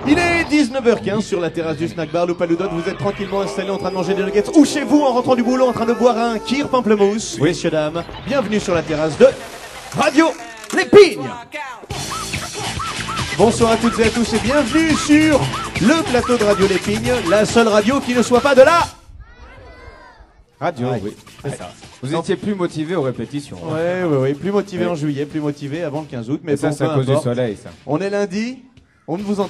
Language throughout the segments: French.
Il est 19h15 sur la terrasse du snack bar Loupaloudot. Vous êtes tranquillement installés en train de manger des nuggets ou chez vous en rentrant du boulot en train de boire un kir pamplemousse. Oui, messieurs, dames, bienvenue sur la terrasse de Radio L'Épine. Bonsoir à toutes et à tous et bienvenue sur le plateau de Radio L'Épine, la seule radio qui ne soit pas de la radio. Oui, c'est ça. Vous étiez plus motivé aux répétitions. Oui, plus motivé en juillet, plus motivé avant le 15 août. Mais ça, bon, c'est à cause du soleil, ça. On est lundi. On ne vous en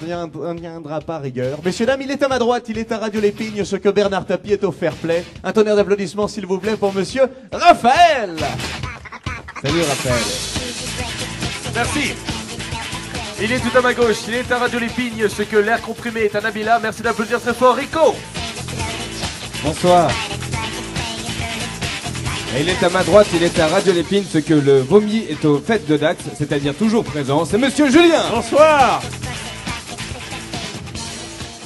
viendra pas rigueur. Messieurs, dames, il est à ma droite, il est à Radio L'Épine, ce que Bernard Tapie est au fair play. Un tonnerre d'applaudissements, s'il vous plaît, pour monsieur Raphaël. Salut, Raphaël. Merci. Il est tout à ma gauche, il est à Radio L'Épine, ce que l'air comprimé est à Nabila. Merci d'applaudir très fort, Rico. Bonsoir. Et il est à ma droite, il est à Radio L'Épine, ce que le vomi est aux fêtes de Dax, c'est-à-dire toujours présent, c'est monsieur Julien. Bonsoir.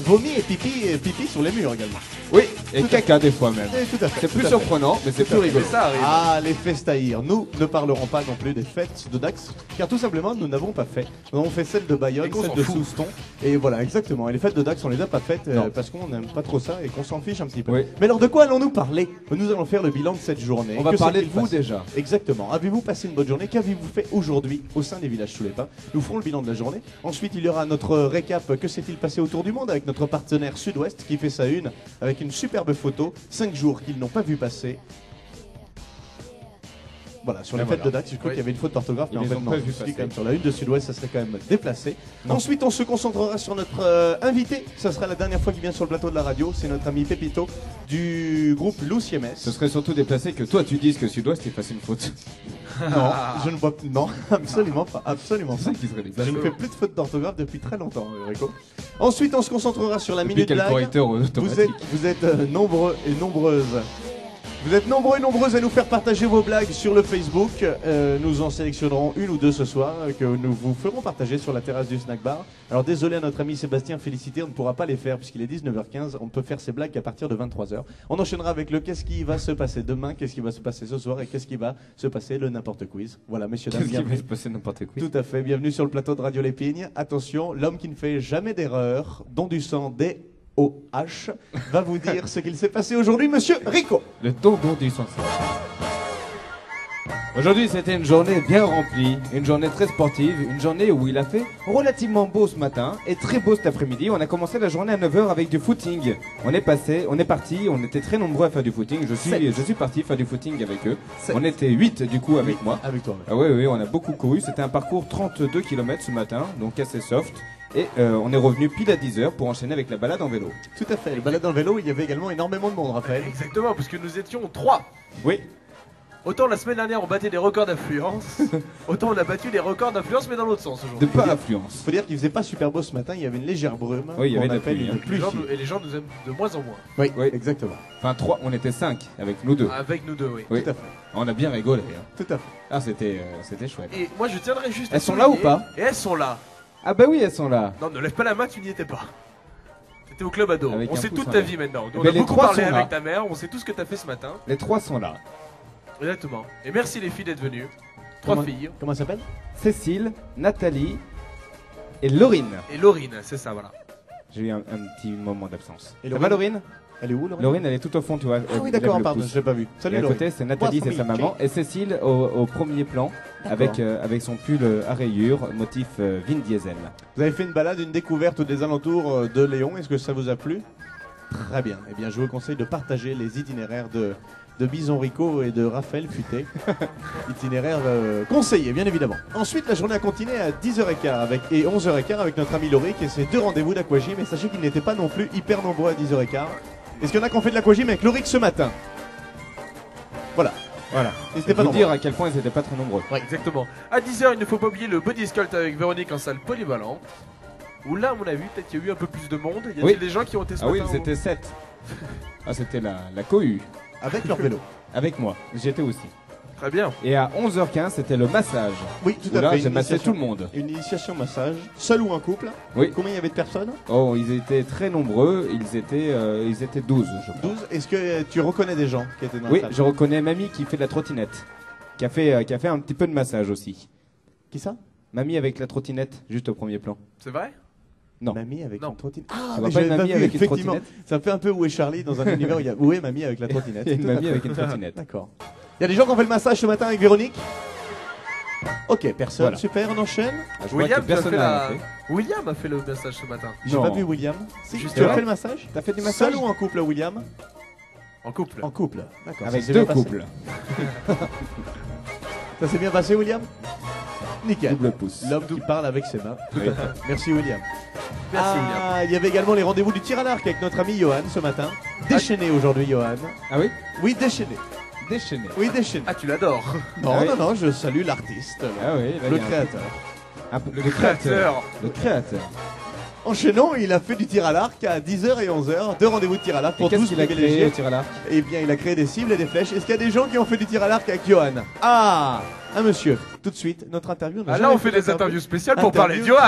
Vomi et pipi sur les murs également. Oui, et caca des fois même. Tout à fait. C'est plus surprenant, mais c'est plus rigolo. Ça arrive. Ah, les festaïrs. Nous ne parlerons pas non plus des fêtes de Dax, car tout simplement, nous n'avons pas fait. Nous avons fait celle de Bayonne, qu'on celle s'en de fout. Souston. Et voilà, exactement. Et les fêtes de Dax, on les a pas faites Non. parce qu'on n'aime pas trop ça et qu'on s'en fiche un petit peu. Oui. Mais alors, de quoi allons-nous parler? Nous allons faire le bilan de cette journée. On va Que parler de s'est-il vous passé déjà. Exactement. Avez-vous passé une bonne journée? Qu'avez-vous fait aujourd'hui au sein des villages sous les pins? Nous ferons le bilan de la journée. Ensuite, il y aura notre récap. Que s'est-il passé autour du monde avec notre partenaire Sud-Ouest qui fait sa une avec une superbe photo. 5 jours qu'ils n'ont pas vu passer. Voilà, sur les Et fêtes voilà. de Dax, je crois qu'il y avait une faute d'orthographe, mais Ils en les fait ont non, pas je vu me suis dit passer. quand même sur la une de Sud-Ouest, ça serait quand même déplacé. Ensuite, on se concentrera sur notre invité. Ça sera la dernière fois qu'il vient sur le plateau de la radio. C'est notre ami Pépito du groupe Lou Siemens. Ce serait surtout déplacé que toi tu dises que Sud-Ouest il fasse une faute. Non, je ne vois non, absolument pas, absolument C'est pas. ça qui serait Je déplacé. ne fais plus de fautes d'orthographe depuis très longtemps, Rico. Ensuite, on se concentrera sur la Depuis minute quel blague. correcteur automatique. Vous êtes nombreux et nombreuses. Vous êtes nombreux et nombreuses à nous faire partager vos blagues sur le Facebook. Nous en sélectionnerons une ou deux ce soir que nous vous ferons partager sur la terrasse du snack bar. Alors désolé à notre ami Sébastien Félicité, on ne pourra pas les faire puisqu'il est 19h15. On ne peut faire ces blagues qu'à partir de 23h. On enchaînera avec le qu'est-ce qui va se passer demain, qu'est-ce qui va se passer ce soir et qu'est-ce qui va se passer le n'importe quiz. Voilà, messieurs, dames, Qu'est-ce qui va bienvenue. se passer n'importe quoi. Tout à fait, bienvenue sur le plateau de Radio L'Épine. Attention, l'homme qui ne fait jamais d'erreur, dont du sang D-O-H, va vous dire ce qu'il s'est passé aujourd'hui, monsieur Rico. Le tonton du sens. Aujourd'hui, c'était une journée bien remplie, une journée très sportive, une journée où il a fait relativement beau ce matin et très beau cet après-midi. On a commencé la journée à 9h avec du footing. On est parti, on était très nombreux à faire du footing. Je suis parti faire du footing avec eux. Sept. On était 8 du coup avec moi. Avec toi. Ah oui, on a beaucoup couru. C'était un parcours 32 km ce matin, donc assez soft. Et on est revenu pile à 10h pour enchaîner avec la balade en vélo. Tout à fait, le balade en vélo, il y avait également énormément de monde, Raphaël. Exactement, parce que nous étions 3. Oui, Autant la semaine dernière on battait des records d'affluence, autant on a battu des records d'affluence mais dans l'autre sens de aujourd'hui. pas affluence. Faut dire qu'il faisait pas super beau ce matin, il y avait une légère brume. Oui, il y avait qu'on de la appelle pluie, une hein. pluie fine. Et les gens nous aiment de moins en moins. Oui, Oui. exactement. Enfin 3, on était 5 avec nous deux. Avec nous deux, oui. Oui. Tout à fait, On a bien rigolé. Hein. tout à fait. Ah, c'était chouette. Et moi je tiendrais juste à Elles sont là souligner- ou pas Et elles sont là. Ah bah oui, elles sont là. Non, ne lève pas la main, tu n'y étais pas. T'étais au club ado. Avec On un sait pouce toute en ta l'air. vie maintenant. Eh On ben, a les beaucoup trois parlé sont là. avec ta mère, on sait tout ce que t'as fait ce matin. Les 3 sont là. Exactement. Et merci les filles d'être venues. 3 Comment- filles. Comment elle s'appelle? Cécile, Nathalie et Laurine. Et Laurine, c'est ça, voilà. J'ai eu un petit moment d'absence. Et Ça va Laurine Laurine? Elle est où, Laurine? Laurine, elle est tout au fond, tu vois. Ah oui, elle d'accord, lève le pardon, pouce. je l'ai pas vu. Et Salut, à Laurine. côté, c'est Nathalie, c'est sa maman. Et Cécile au premier plan, avec son pull à rayures, motif Vin Diesel. Vous avez fait une balade, une découverte des alentours de Léon, est-ce que ça vous a plu? Très bien. Eh bien, je vous conseille de partager les itinéraires de Bison Rico et de Raphaël Futé. Itinéraire conseillé, bien évidemment. Ensuite, la journée a continué à 10h15 et 11h15 avec notre ami Lauric et ses 2 rendez-vous d'aquagym. Mais sachez qu'ils n'étaient pas non plus hyper nombreux à 10h15. Est-ce qu'il y en a qui ont fait de l'aquagym avec Lauric ce matin? Voilà. Voilà. N'hésitez pas Pour nombreux. dire à quel point ils étaient pas très nombreux. Ouais, exactement. À 10h, il ne faut pas oublier le body sculpt avec Véronique en salle polyvalente. Où là, à mon avis, peut-être qu'il y a eu un peu plus de monde. Y a-t-il Oui. des gens qui ont été ce Ah oui, matin c'était 7. Ah, c'était la cohue. Avec leur vélo. Avec moi. J'étais aussi. Très bien. Et à 11h15, c'était le massage. Oui, tout Où à là, fait. j'ai une massé initiation- tout le monde. Une initiation massage, seul ou en couple? Oui. Combien il y avait de personnes? Oh, ils étaient très nombreux. Ils étaient 12, je crois. 12. Est-ce que tu reconnais des gens qui étaient dans Oui, la salle? je reconnais Mamie qui fait de la trottinette. Qui a fait un petit peu de massage aussi. Qui ça? Mamie avec la trottinette, juste au premier plan. C'est vrai? Non. Mamie avec Non. une trottinette. Tu Ah, vois mais pas une j'avais mamie vu, avec une effectivement. trottinette? Ça fait un peu Où est Charlie dans un univers où il y a Où est Mamie avec la trottinette. Il y a une Tout à mamie fait. avec une trottinette. D'accord. Il y a des gens qui ont fait le massage ce matin avec Véronique. Ok, personne. Voilà. Super, on enchaîne. Ah, je vois William, que tu as personne fait n'a la... fait. William a fait le message ce matin. J'ai Non. pas vu William. Si, Juste tu as là. fait le massage? T'as fait du massage Seul ou en couple, William? En couple. En couple. D'accord. avec ça s'est deux bien passé. couples. Ça s'est bien passé, William? Nickel. Double pouce. L'homme qui parle avec ses mains. Oui. Merci, William. Merci William. Il y avait également les rendez-vous du tir à l'arc avec notre ami Johan ce matin. Déchaîné aujourd'hui, Johan. Ah oui? Oui, déchaîné. Déchaîné. Oui, déchaîné. Ah, tu l'adores. Non, Ah oui. non, je salue l'artiste, Ah oui, là, le il y a un- créateur. Le créateur. Le créateur. Enchaînons, il a fait du tir à l'arc à 10h et 11h, deux rendez-vous de tir à l'arc Et pour qu'est-ce 12 qu'il a créé privilégiés. au tir à l'arc? Eh bien, il a créé des cibles et des flèches. Est-ce qu'il y a des gens qui ont fait du tir à l'arc avec Johan? Ah, un monsieur. Tout de suite, notre interview. Ah, là, on fait des interviews spéciales pour parler de Johan.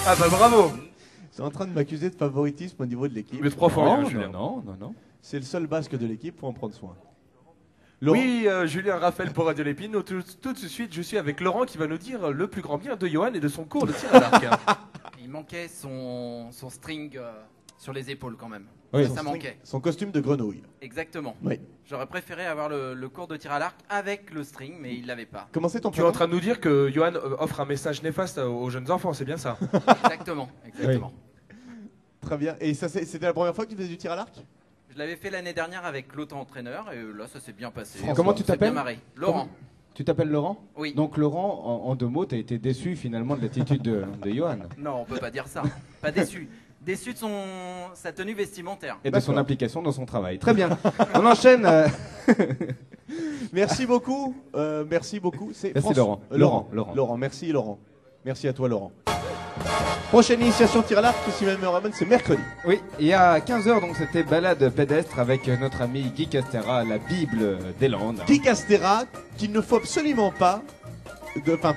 Ah bah bravo. Ils sont en train de m'accuser de favoritisme au niveau de l'équipe. Mais 3 fois rien, Non, Julien. non. C'est le seul basque de l'équipe, faut en prendre soin. Laurent. Oui, Julien Raphaël pour Radio Lépine. Tout de suite, je suis avec Laurent qui va nous dire le plus grand bien de Johan et de son cours de tir à l'arc. Il manquait son string sur les épaules quand même. Oui. Ça manquait. Son costume de grenouille. Exactement. Oui. J'aurais préféré avoir le cours de tir à l'arc avec le string, mais il l'avait pas. Comment c'est ton Tu es en prénom? train de nous dire que Johan offre un message néfaste aux jeunes enfants, c'est bien ça? Exactement. Très bien. Et ça, c'était la première fois que tu faisais du tir à l'arc? Je l'avais fait l'année dernière avec l'autre entraîneur et là ça s'est bien passé. Comment tu C'est bien t'appelles? marré. Laurent. Tu t'appppelles Laurent? Oui. Donc Laurent, en deux mots, t'as été déçu finalement de l'attitude de Johan Non, on peut pas dire ça. Pas déçu. Déçu de sa tenue vestimentaire. et de son D'accord. implication dans son travail. Très bien. On enchaîne. Merci beaucoup. Merci beaucoup. C'est Merci, François- Laurent. Laurent. Merci Laurent. Merci à toi Laurent. Prochaine initiation tir à l'arc, si même me ramène, c'est mercredi. Oui, il y a 15h, donc c'était balade pédestre avec notre ami Guy Castera, la Bible des Landes. Guy Castera, qu'il ne faut absolument pas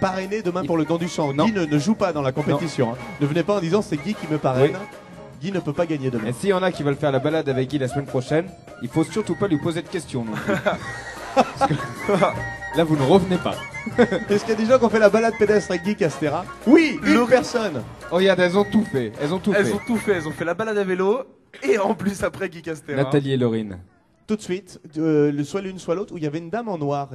parrainer demain pour le don du sang. Non. Guy ne joue pas dans la compétition. Hein. Ne venez pas en disant c'est Guy qui me parraine. Oui. Guy ne peut pas gagner demain. Et s'il y en a qui veulent faire la balade avec Guy la semaine prochaine, il faut surtout pas lui poser de questions non plus. Parce que là, vous ne revenez pas. Est-ce qu'il y a des gens qui ont fait la balade pédestre avec Guy Castera? Oui, une personne. Oh, regarde, elles ont tout fait. Elles ont tout Elles fait. ont tout fait, elles ont fait la balade à vélo et en plus après Guy Castera. Nathalie et Laurine. Tout de suite, soit l'une soit l'autre, où il y avait une dame en noir,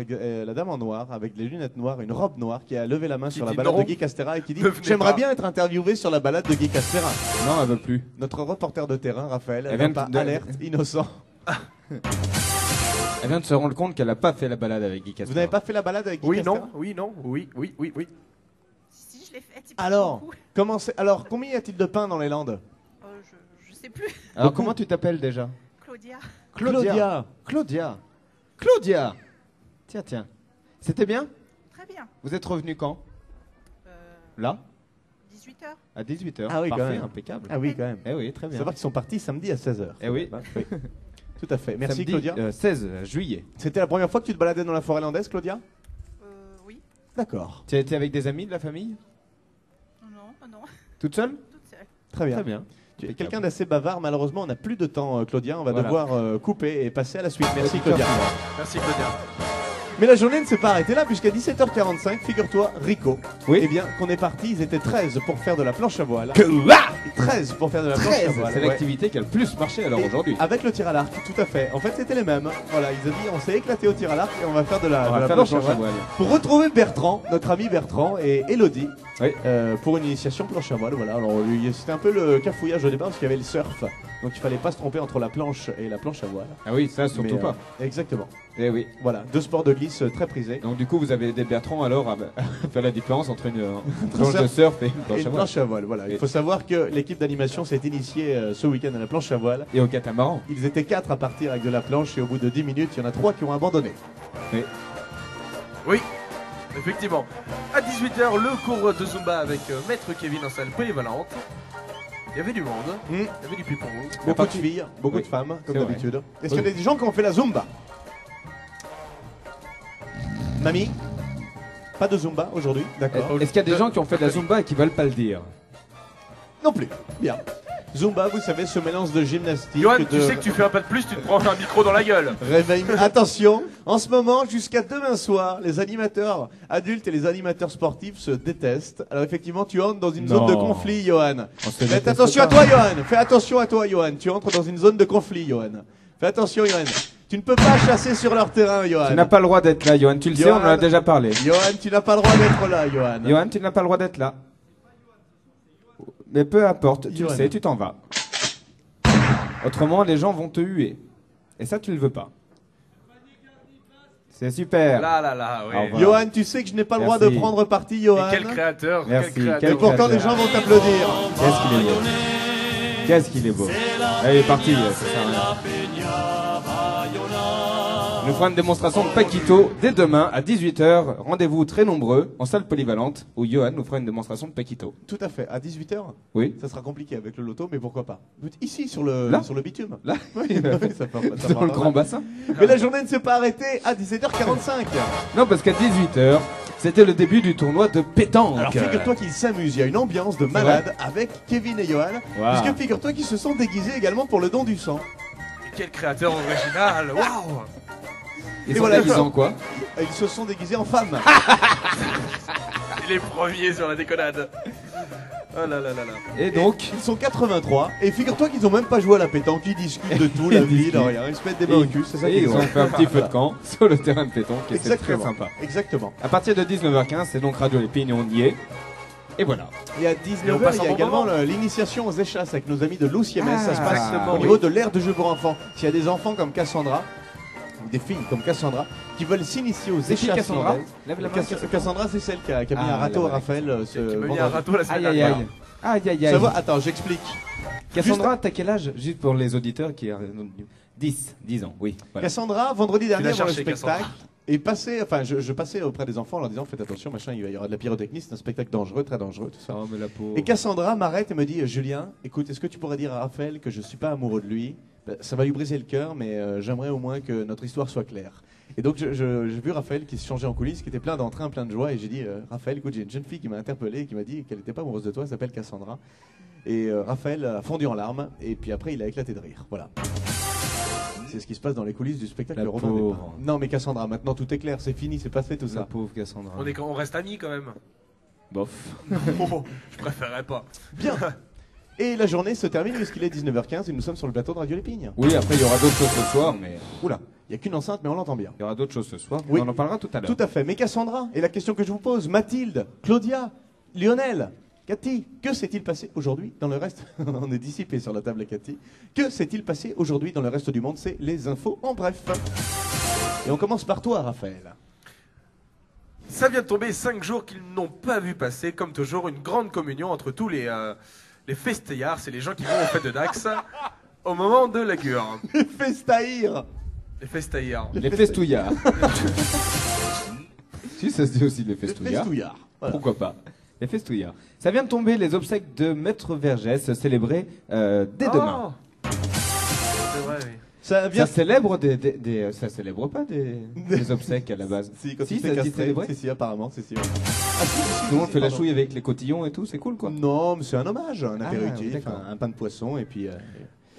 la dame en noir, avec les lunettes noires, une robe noire, qui a levé la main sur la dit balade non, de Guy Castera et qui dit ne venez j'aimerais pas. bien être interviewé sur la balade de Guy Castera. Non, elle veut plus. Notre reporter de terrain, Raphaël, Elle elle vient vient pas de- alerte, innocent. Elle vient de se rendre compte qu'elle n'a pas fait la balade avec Guy Castera. Vous n'avez pas fait la balade avec Guy Oui, Castera? non, oui, non, oui. Si, je l'ai fait. pas Alors, beaucoup. alors, combien y a-t-il de pain dans les Landes? Je sais plus. Alors, comment tu t'appelles déjà? Claudia. Claudia. Claudia. Tiens. C'était bien? Très bien. Vous êtes revenu quand? Là? 18h. À 18h. Ah oui, quand Parfait, même. impeccable. Ah oui, quand même. Eh oui, très bien. Savoir qu'ils sont partis samedi à 16h. Eh oui. Tout à fait. Merci Samedi, Claudia. 16 juillet. C'était la première fois que tu te baladais dans la forêt landaise, Claudia? Oui. D'accord. Tu as été avec des amis de la famille? Non. Toute seule? Toute seule. Très bien. Très bien. Tu es quelqu'un d'assez bavard, malheureusement on n'a plus de temps Claudia, on va Voilà. devoir couper et passer à la suite. Merci Claudia. Merci Claudia. Mais la journée ne s'est pas arrêtée là puisqu'à 17h45, figure-toi, Rico, Oui. eh bien qu'on est parti, ils étaient 13 pour faire de la planche à voile. 13 pour faire de la planche à 13, voile. c'est ouais. l'activité qui a le plus marché alors Et aujourd'hui. Avec le tir à l'arc, tout à fait. En fait c'était les mêmes. Voilà, ils ont dit on s'est éclaté au tir à l'arc et on va faire de la, On de va la faire planche la à planche à voile. voile. Pour retrouver Bertrand, notre ami Bertrand et Elodie, Oui. pour une initiation planche à voile. Voilà, alors c'était un peu le cafouillage au départ parce qu'il y avait le surf. Donc il fallait pas se tromper entre la planche et la planche à voile. Ah oui, ça surtout Mais, pas. Exactement. Eh oui. Voilà, deux sports de glisse très prisés. Donc du coup, vous avez aidé Bertrand alors à faire la différence entre une planche surf de surf et une Et planche à une voile. planche à voile, voilà. Il faut savoir que l'équipe d'animation s'est initiée ce week-end à la planche à voile. Et au catamaran. Ils étaient 4 à partir avec de la planche et au bout de 10 minutes, il y en a 3 qui ont abandonné. Oui, effectivement. À 18h, le cours de Zumba avec Maître Kevin en salle polyvalente. Il y avait du monde, Hmm. il y avait du ping-pong. Beaucoup de filles, beaucoup Oui, de femmes, comme c'est vrai. d'habitude. Est-ce qu'il y a des gens qui ont fait la Zumba? Mamie? Pas de Zumba aujourd'hui, d'accord. Est-ce qu'il y a des gens qui ont fait de la Zumba et qui veulent pas le dire? Non plus. Bien. Zumba, vous savez, ce mélange de gymnastique. Johan, de... tu sais que tu fais un pas de plus, tu te prends un micro dans la gueule. Réveil. Attention, en ce moment, jusqu'à demain soir, les animateurs adultes et les animateurs sportifs se détestent. Alors effectivement, tu entres dans une zone de conflit, Johan. Faites attention à toi, Johan. Fais attention à toi, Johan. Tu entres dans une zone de conflit, Johan. Fais attention, Johan. Tu ne peux pas chasser sur leur terrain, Johan. Tu n'as pas le droit d'être là, Johan. Tu le sais, on en a déjà parlé. Johan, tu n'as pas le droit d'être là, Johan. Johan, tu n'as pas le droit d'être là. Mais peu importe, tu le Johan. sais, tu t'en vas. Autrement, les gens vont te huer. Et ça, tu le veux pas. C'est super. Là, oui. Au revoir. Johan, tu sais que je n'ai pas le droit de Merci. prendre parti, Johan. Et quel créateur, Merci, quel créateur. quel Et pourtant, les gens vont t'applaudir. Qu'est-ce qu'il est beau. Qu'est-ce qu'il est beau. Allez, il est parti, ça sert à rien. Il nous fera une démonstration de Paquito dès demain à 18h. Rendez-vous très nombreux en salle polyvalente où Johan nous fera une démonstration de Paquito. Tout à fait. À 18h, Oui. ça sera compliqué avec le loto, mais pourquoi pas. Ici, sur le Là bitume. Là Oui, oui, ça part- ça Dans part le pas grand mal. bassin. Mais la journée ne s'est pas arrêtée à 17h45. Non, parce qu'à 18h, c'était le début du tournoi de pétanque. Alors figure-toi qu'ils s'amusent, il y a une ambiance de malade avec Kevin et Johan. Wow. Puisque figure-toi qu'ils se sont déguisés également pour le don du sang. Quel créateur original. Waouh. Ils Et sont voilà, déguisés en quoi? Et ils se sont déguisés en femmes. Les premiers sur la déconnade. Oh là là là là. Et donc, Ils sont 83. Et figure-toi qu'ils ont même pas joué à la pétanque. Ils discutent de tout, la vie, de rien. Ils se mettent des mains au cul. C'est ça et qu'ils ils ont fait un petit feu de camp sur le terrain de pétanque et c'est très Exactement. sympa. Exactement. À partir de 19h15, c'est donc Radio Lépine et on y est. Et voilà. Et à Et on 19h, passe il un y a bon également moment. l'initiation aux échasses avec nos amis de l'OCMS. Ça se Ah, passe exactement, au oui. niveau de l'aire de jeu pour enfants. S'il y a des enfants comme Cassandra, ou des filles comme Cassandra, qui veulent s'initier aux C'est qui échasses Cassandra? landaises. Lève la main. Cassandra, c'est celle qui a mis Ah, un râteau la à Raphaël Qui ce me mis un vendredi. râteau la semaine Aïe aïe dernière. aïe. Aïe aïe Ça aïe. va Attends, j'explique. Cassandra, t'as quel âge? Juste pour les auditeurs qui... 10 ans, oui. Voilà. Cassandra, vendredi dernier, l'as avant le cherché, spectacle, Cassandra. et je passais auprès des enfants en leur disant faites attention, machin, il y aura de la pyrotechnie, c'est un spectacle dangereux, très dangereux, tout ça. Oh, mais la pauvre. Et Cassandra m'arrête et me dit Julien, écoute, est-ce que tu pourrais dire à Raphaël que je suis pas amoureux de lui? Ça va lui briser le cœur, mais j'aimerais au moins que notre histoire soit claire. Et donc j'ai vu Raphaël qui se changeait en coulisses, qui était plein d'entrain, plein de joie, et j'ai dit Raphaël, écoute, j'ai une jeune fille qui m'a interpellé et qui m'a dit qu'elle n'était pas amoureuse de toi, elle s'appelle Cassandra. Et Raphaël a fondu en larmes, et puis après il a éclaté de rire. Voilà. C'est ce qui se passe dans les coulisses du spectacle La de Robin des pauvre. Bois. Non mais Cassandra, maintenant tout est clair, c'est fini, c'est passé tout La ça. pauvre Cassandra. On reste amis quand même. Bof. Oh, je préférerais pas. Bien. Et la journée se termine puisqu'il est 19h15 et nous sommes sur le plateau de Radio Lépigne. Oui, après il y aura d'autres choses ce soir, mais... Oula, il n'y a qu'une enceinte mais on l'entend bien. Il y aura d'autres choses ce soir. Oui. On en parlera tout à l'heure. Tout à fait. Mais Cassandra, et la question que je vous pose, Mathilde, Claudia, Lionel, Cathy, que s'est-il passé aujourd'hui dans le reste On est dissipé sur la table, Cathy. Que s'est-il passé aujourd'hui dans le reste du monde? C'est les infos en bref. Et on commence par toi, Raphaël. Ça vient de tomber 5 jours qu'ils n'ont pas vu passer, comme toujours, une grande communion entre tous les festeillards, c'est les gens qui vont aux fêtes de Dax, au moment de la cure. Les festaïrs. Les festeillards. Les festouillards. Si, ça se dit aussi les Les festouillards. festouillards. Voilà. Pourquoi pas? Les festouillards. Ça vient de tomber les obsèques de Maître Vergès, célébrées dès demain. Oh. C'est vrai, oui. Ça vient... Ça célèbre ça célèbre pas des obsèques à la base. Si, quand Si, il ça s'est se dit castré. célébrer. Si, apparemment, si. Ouais. Ah, si, Tout le monde fait la pardon. chouille avec les cotillons et tout, c'est cool quoi. Non, mais c'est un hommage, un Ah, apéritif, d'accord. un pain de poisson et puis,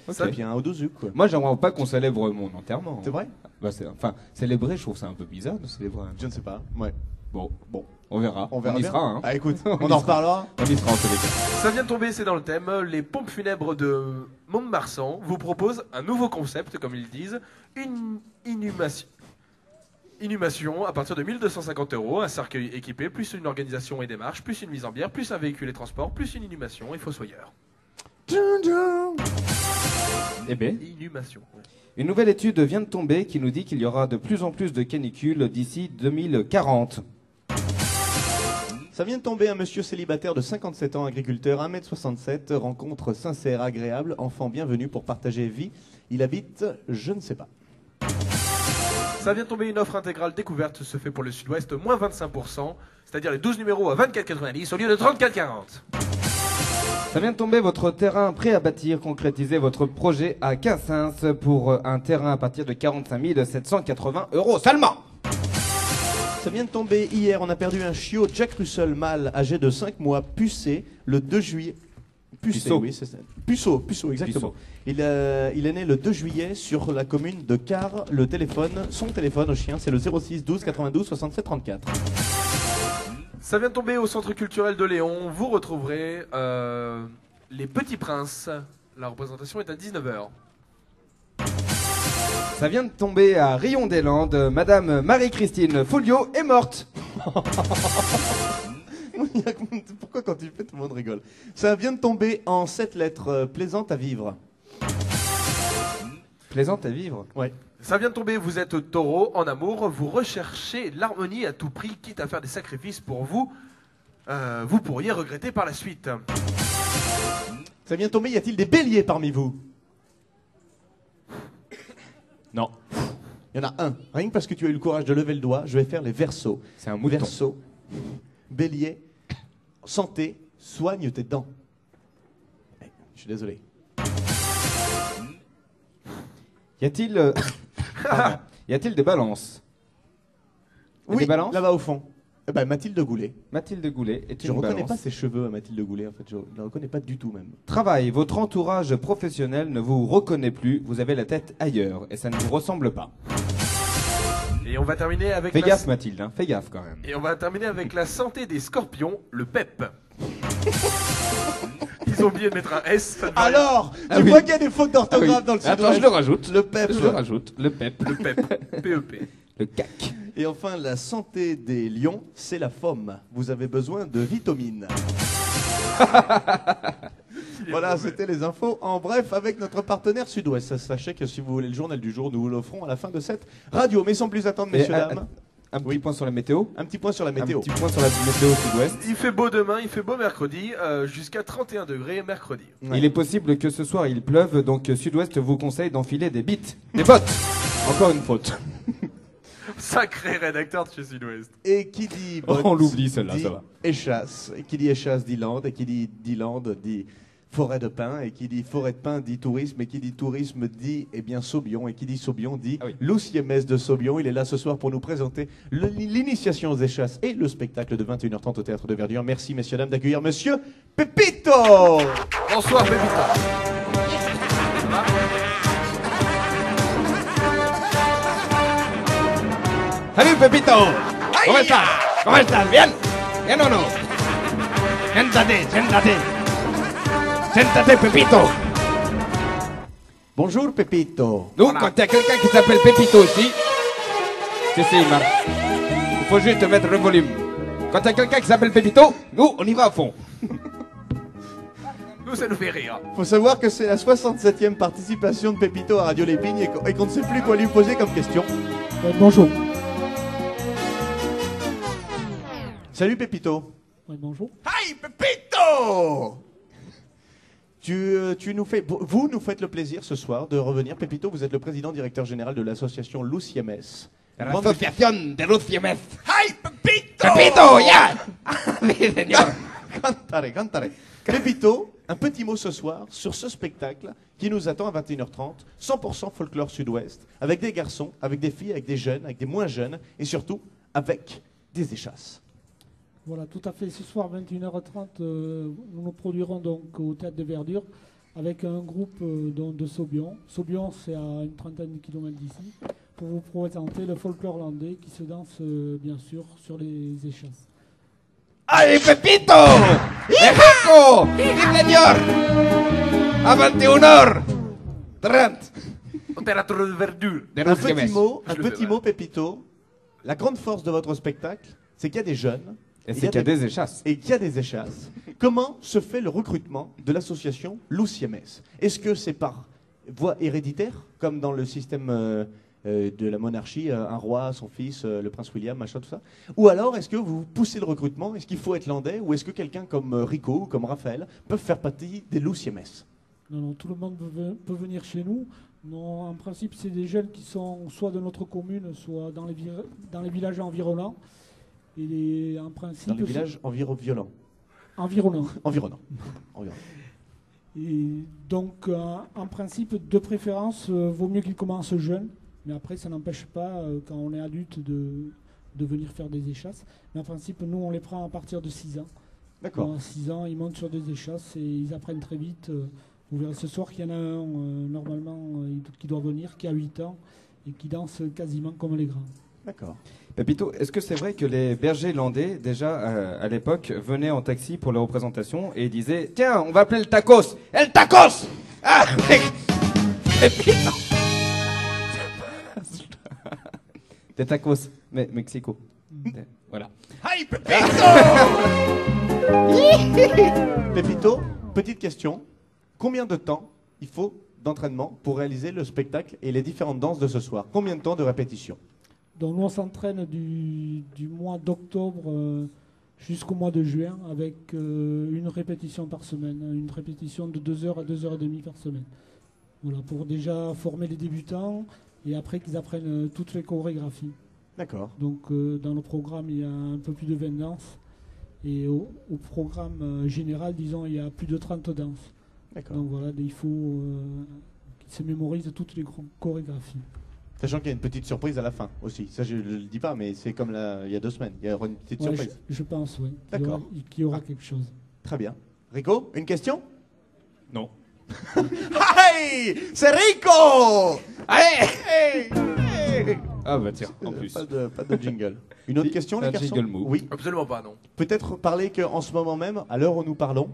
Ok. et puis un odozuc, quoi. Moi j'aimerais pas qu'on célèbre mon enterrement. C'est vrai? Bah, enfin, célébrer, je trouve ça un peu bizarre de célébrer. Je ne sais pas. Ouais. Bon, on verra. On verra y bien. sera, hein. Ah, écoute, On on y en sera. reparlera. On y sera en tous les cas. Ça vient de tomber, c'est dans le thème. Les pompes funèbres de Mont-de-Marsan vous proposent un nouveau concept, comme ils disent, une inhumation à partir de 1250 €, un cercueil équipé, plus une organisation et démarche, plus une mise en bière, plus un véhicule et transport, plus une inhumation et fossoyeur. Eh ben, Inhumation. Ouais. une nouvelle étude vient de tomber qui nous dit qu'il y aura de plus en plus de canicules d'ici 2040. Ça vient de tomber, un monsieur célibataire de 57 ans, agriculteur, 1m67, rencontre sincère, agréable, enfant bienvenu pour partager vie. Il habite, je ne sais pas. Ça vient de tomber, une offre intégrale découverte se fait pour le Sud-Ouest, moins 25%, c'est-à-dire les 12 numéros à 24,90 au lieu de 34,40. Ça vient de tomber, votre terrain prêt à bâtir, concrétisez votre projet à Cassins pour un terrain à partir de 45 780 € seulement. Ça vient de tomber, hier, on a perdu un chiot Jack Russell mâle âgé de 5 mois, pucé, le 2 juillet. Puceau. Oui, c'est ça. Puceau, exactement. Il est né le 2 juillet sur la commune de Car. Son téléphone au chien, c'est le 06 12 92 67 34. Ça vient de tomber au Centre culturel de Léon. Vous retrouverez Les Petits Princes. La représentation est à 19h. Ça vient de tomber à Rion-des-Landes. Madame Marie-Christine Folio est morte. Pourquoi quand tu fais, tout le monde rigole? Ça vient de tomber en 7 lettres. Plaisante à vivre. Plaisante à vivre. Ouais. Ça vient de tomber, vous êtes taureau en amour, vous recherchez l'harmonie à tout prix, quitte à faire des sacrifices pour vous. Vous pourriez regretter par la suite. Ça vient de tomber, y a-t-il des béliers parmi vous? Non. Il y en a un. Rien que parce que tu as eu le courage de lever le doigt, je vais faire les versos. C'est un mouton. Verseau, bélier, santé, soigne tes dents. Je suis désolé. Y a-t-il y a-t-il des balances? Oui, des balances là-bas au fond. Mathilde Goulet. Mathilde Goulet est Je une ne reconnais balance. pas ses cheveux à Mathilde Goulet, en fait. Je ne la reconnais pas du tout, même. Travail, votre entourage professionnel ne vous reconnaît plus, vous avez la tête ailleurs et ça ne vous ressemble pas. Et on va terminer avec Fais gaffe Mathilde, hein. Fais gaffe quand même. Et on va terminer avec la santé des scorpions, le PEP. Ils ont oublié de mettre un S. Ça devrait- Alors, Ah tu oui. vois qu'il y a des fautes d'orthographe dans le site. Attends, je le rajoute. Le PEP. Je le rajoute. Le PEP. Le PEP. PEP. Le CAC. Et enfin, la santé des lions, c'est la FOM. Vous avez besoin de vitamines. Voilà, c'était les infos. En bref, avec notre partenaire Sud-Ouest. Sachez que si vous voulez le journal du jour, nous vous l'offrons à la fin de cette radio. Mais sans plus attendre, messieurs, dames, Un petit Oui. point sur la météo. un petit point sur la météo. Un petit point sur la météo sud-ouest. Il fait beau demain, il fait beau mercredi, jusqu'à 31 degrés mercredi. Ouais. Il est possible que ce soir il pleuve, donc Sud-Ouest vous conseille d'enfiler des bites. Des bottes. Encore une faute. Sacré rédacteur de chez Sud-Ouest. Et qui dit Oh, botte, on l'oublie, celle-là, dit ça va. échasse. Et qui dit échasse dit lande. Et qui dit lande dit forêt de pin. Et qui dit forêt de pin dit tourisme. Et qui dit tourisme dit, eh bien, Saubion. Et qui dit Saubion dit Ah oui. Lousiemès de Saubion. Il est là ce soir pour nous présenter l'initiation aux échasses et le spectacle de 21h30 au Théâtre de Verdure. Merci, messieurs, dames, d'accueillir Monsieur Pepito. Bonsoir, Pépita. Salut Pepito. ¿Cómo estás? ¿Cómo estás? ¿Bien? ¿Bien o no? Siéntate, siéntate. Siéntate, Pepito. Bonjour, Pepito. Nous, quand il y a quelqu'un qui s'appelle Pepito ici, c'est il marche. Il faut juste mettre le volume. Quand il y a quelqu'un qui s'appelle Pepito, nous, on y va à fond. Nous, ça nous fait rire. Faut savoir que c'est la 67e participation de Pepito à Radio Lépine et qu'on ne sait plus quoi lui poser comme question. Bonjour. Salut, Pepito. Bonjour. Hi, Pepito. Tu nous fais, vous nous faites le plaisir ce soir de revenir. Pepito, vous êtes le président directeur général de l'association Lousiemès. L'association de Lousiemès. Hi, Pepito. Pepito, ya. Oui, señor. Cantare. Pepito, un petit mot ce soir sur ce spectacle qui nous attend à 21h30, 100% folklore sud-ouest, avec des garçons, avec des filles, avec des jeunes, avec des moins jeunes, et surtout avec des échasses. Voilà, tout à fait. Ce soir, 21h30, nous nous produirons donc au Théâtre de Verdure avec un groupe de Saubion. Saubion, c'est à une trentaine de kilomètres d'ici, pour vous présenter le folklore landais qui se danse, bien sûr, sur les échasses. ¡Ay, Pepito! ¡Mexico! ¡Sí, señor! ¡A 21h30! Au Théâtre de Verdure. De Un petit Lousiemès. mot, Je le fais mal. Pepito. La grande force de votre spectacle, c'est qu'il y a des jeunes Et c'est qu'il y a des échasses. et qu'il y a des échasses. Comment se fait le recrutement de l'association Lousiemès? Est-ce que c'est par voie héréditaire, comme dans le système de la monarchie, un roi, son fils, le prince William, machin, tout ça? Ou alors, est-ce que vous poussez le recrutement? Est-ce qu'il faut être landais? Ou est-ce que quelqu'un comme Rico ou comme Raphaël peuvent faire partie des Lousiemès? Non, tout le monde peut venir chez nous. Non, en principe, c'est des jeunes qui sont soit de notre commune, soit dans les villages environnants. Et en principe, Dans les villages violents. environnants. Environnants. Et donc, en principe, de préférence, vaut mieux qu'ils commencent jeunes. Mais après, ça n'empêche pas, quand on est adulte, de venir faire des échasses. Mais en principe, nous, on les prend à partir de 6 ans. D'accord. Dans 6 ans, ils montent sur des échasses et ils apprennent très vite. Vous verrez ce soir qu'il y en a un, normalement, qui doit venir, qui a 8 ans et qui danse quasiment comme les grands. D'accord. Pépito, est-ce que c'est vrai que les bergers landais, déjà à l'époque, venaient en taxi pour les représentations et ils disaient tiens, on va appeler le tacos. El tacos. Ah, mec. Pépito. Des tacos, mais Mexico. Voilà. Hi, Pépito, petite question. Combien de temps il faut d'entraînement pour réaliser le spectacle et les différentes danses de ce soir? Combien de temps de répétition? Donc nous on s'entraîne du mois d'octobre jusqu'au mois de juin avec une répétition par semaine, une répétition de 2 heures à 2h30 par semaine. Voilà, pour déjà former les débutants et après qu'ils apprennent toutes les chorégraphies. D'accord. Donc dans le programme il y a un peu plus de 20 danses et au programme général disons il y a plus de 30 danses. D'accord. Donc voilà, il faut qu'ils se mémorisent toutes les chorégraphies. Sachant qu'il y a une petite surprise à la fin aussi. Ça, je ne le dis pas, mais c'est comme il y a 2 semaines. Il y aura une petite Ouais, surprise. je pense, oui. D'accord. Qu'il y aura quelque chose. Très bien. Rico, une question? Non. Hey, c'est Rico! Hey, hey, hey. Ah bah tiens, en plus. Pas de jingle. Une autre question, les Un garçons? jingle move. Oui. Absolument pas, non. Peut-être parler qu'en ce moment même, à l'heure où nous parlons,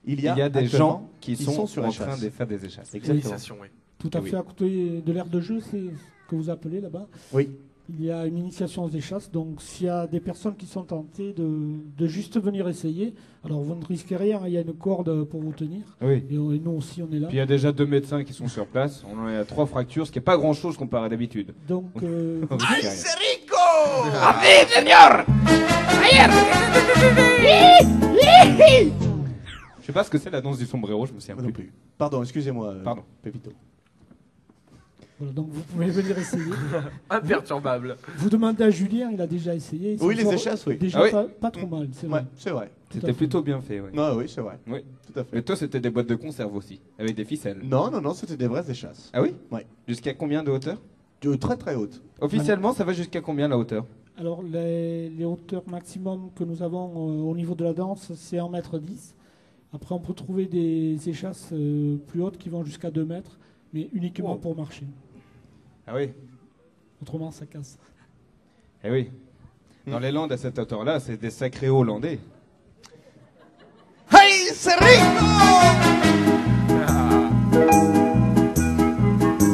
il y a des actuellement gens qui sont sur en échasse. train de faire des échasses. Exactement. Initiation, oui. Tout à Oui. fait à côté de l'aire de jeu, c'est ce que vous appelez là-bas. Oui. Il y a une initiation aux échasses. Donc s'il y a des personnes qui sont tentées de juste venir essayer, alors vous ne risquez rien, il y a une corde pour vous tenir. Oui. Et nous aussi, on est là. Puis il y a déjà 2 médecins qui sont sur place. On en est à 3 fractures, ce qui n'est pas grand-chose comparé à d'habitude. Donc On risque rien. C'est Rico! Je sais pas ce que c'est la danse du sombrero, je me souviens Moi non plus. plus. Pardon, excusez-moi, Pardon. Pépito. voilà, donc vous pouvez venir essayer. Imperturbable. Vous demandez à Julien, il a déjà essayé. Oui, les Sont échasses, oui. Déjà Ah oui. pas trop mal, c'est vrai. Ouais, c'est vrai. Tout à C'était fait. plutôt bien fait, oui. Non, oui, c'est vrai. Oui. Tout à fait. Mais toi, c'était des boîtes de conserve aussi, avec des ficelles. Non, non, non, c'était des vraies échasses. Ah oui? Ouais. Jusqu'à combien de hauteur? Très très hautes. Officiellement, ça va jusqu'à combien la hauteur? Alors les hauteurs maximum que nous avons au niveau de la danse, c'est 1,10 m. Après, on peut trouver des échasses plus hautes qui vont jusqu'à 2 mètres, mais uniquement Wow. pour marcher. Ah oui? Autrement, ça casse. Eh oui. Dans les Landes, à cette hauteur-là, c'est des sacrés Hollandais. Hey, c'est Rico!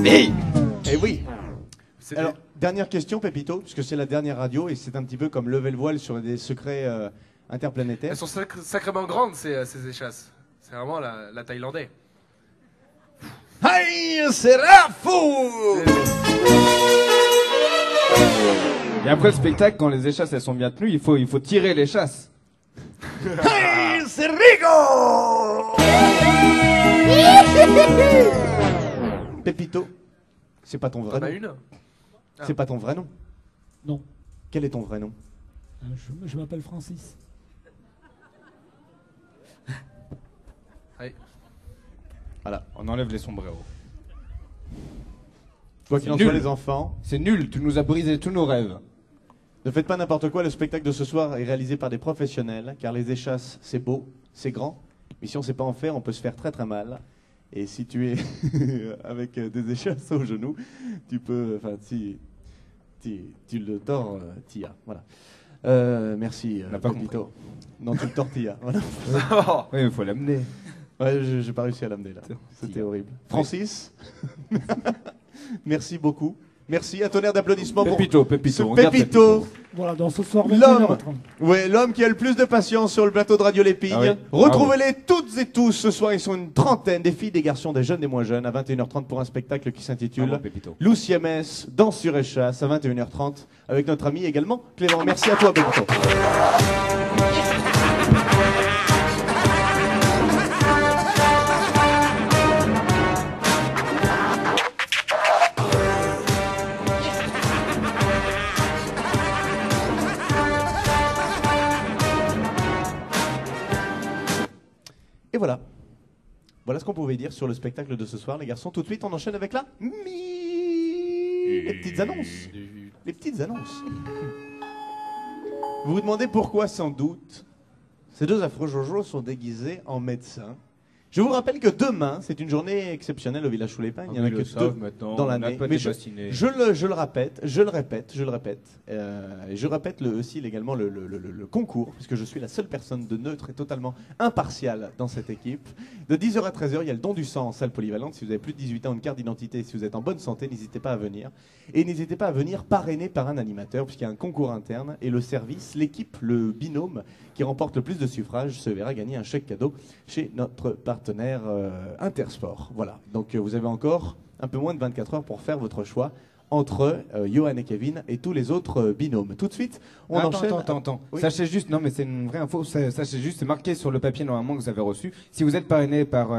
Hey! Eh oui. C'est Alors, dernière question, Pépito, puisque c'est la dernière radio et c'est un petit peu comme lever le voile sur des secrets interplanétaires. Elles sont sacrément grandes, ces échasses. C'est vraiment la thaïlandais. Hey, c'est Rafou! Et après le spectacle, quand les échasses elles sont bien tenues, il faut tirer les chasses. Hey, c'est Rico! Pépito, c'est pas ton vrai T'en as nom. une? C'est pas ton vrai nom. Non, Quel est ton vrai nom? je m'appelle Francis. Voilà. On enlève les sombreros. Quoi qu'il en C'est soit, nul. les enfants, C'est nul, tu nous as brisé tous nos rêves. ne faites pas n'importe quoi. Le spectacle de ce soir est réalisé par des professionnels, car les échasses, c'est beau, c'est grand, mais si on ne sait pas en faire, on peut se faire très très mal. Et si tu es avec des échasses au genou, tu peux, enfin, si tu le tords, t'y as. Voilà. Merci, On n'a pas Pépito. Non, tu le tortillas. Voilà. Oui, il faut l'amener. Ouais, j'ai pas réussi à l'amener là. C'était horrible. Francis, merci beaucoup. Merci, un tonnerre d'applaudissements pour Pépito, ce on garde Pépito. Voilà, donc ce soir, L'homme. 21h30. Ouais, l'homme qui a le plus de patience sur le plateau de Radio Lépine. Ah oui. Retrouvez-les toutes et tous ce soir. Ils sont une trentaine, des filles, des garçons, des jeunes, des moins jeunes, à 21h30 pour un spectacle qui s'intitule Bravo, Pépito. Lou Siamès, Danse sur échasse, à 21h30, avec notre ami également Clément. Merci à toi, Pépito. Et voilà. Voilà ce qu'on pouvait dire sur le spectacle de ce soir, les garçons. Tout de suite, on enchaîne avec la les petites annonces. Les petites annonces. Vous vous demandez pourquoi, sans doute, Ces deux affreux Jojo sont déguisés en médecins. Je vous rappelle que demain, c'est une journée exceptionnelle au village sous l'épingle. Il n'y en a que deux dans l'année. Mais je le répète. Et je répète aussi également le concours, puisque je suis la seule personne de neutre et totalement impartiale dans cette équipe. De 10h à 13h, il y a le don du sang en salle polyvalente. Si vous avez plus de 18 ans, une carte d'identité, si vous êtes en bonne santé, n'hésitez pas à venir. Et n'hésitez pas à venir parrainé par un animateur, puisqu'il y a un concours interne. Et le service, l'équipe, le binôme qui remporte le plus de suffrages se verra gagner un chèque cadeau chez notre partenaire Intersport. Voilà, donc vous avez encore un peu moins de 24 heures pour faire votre choix entre Johan et Kevin et tous les autres binômes. Tout de suite, on enchaîne... Attends. Oui. Sachez juste, non mais c'est une vraie info, sachez juste, c'est marqué sur le papier normalement que vous avez reçu. Si vous êtes parrainé par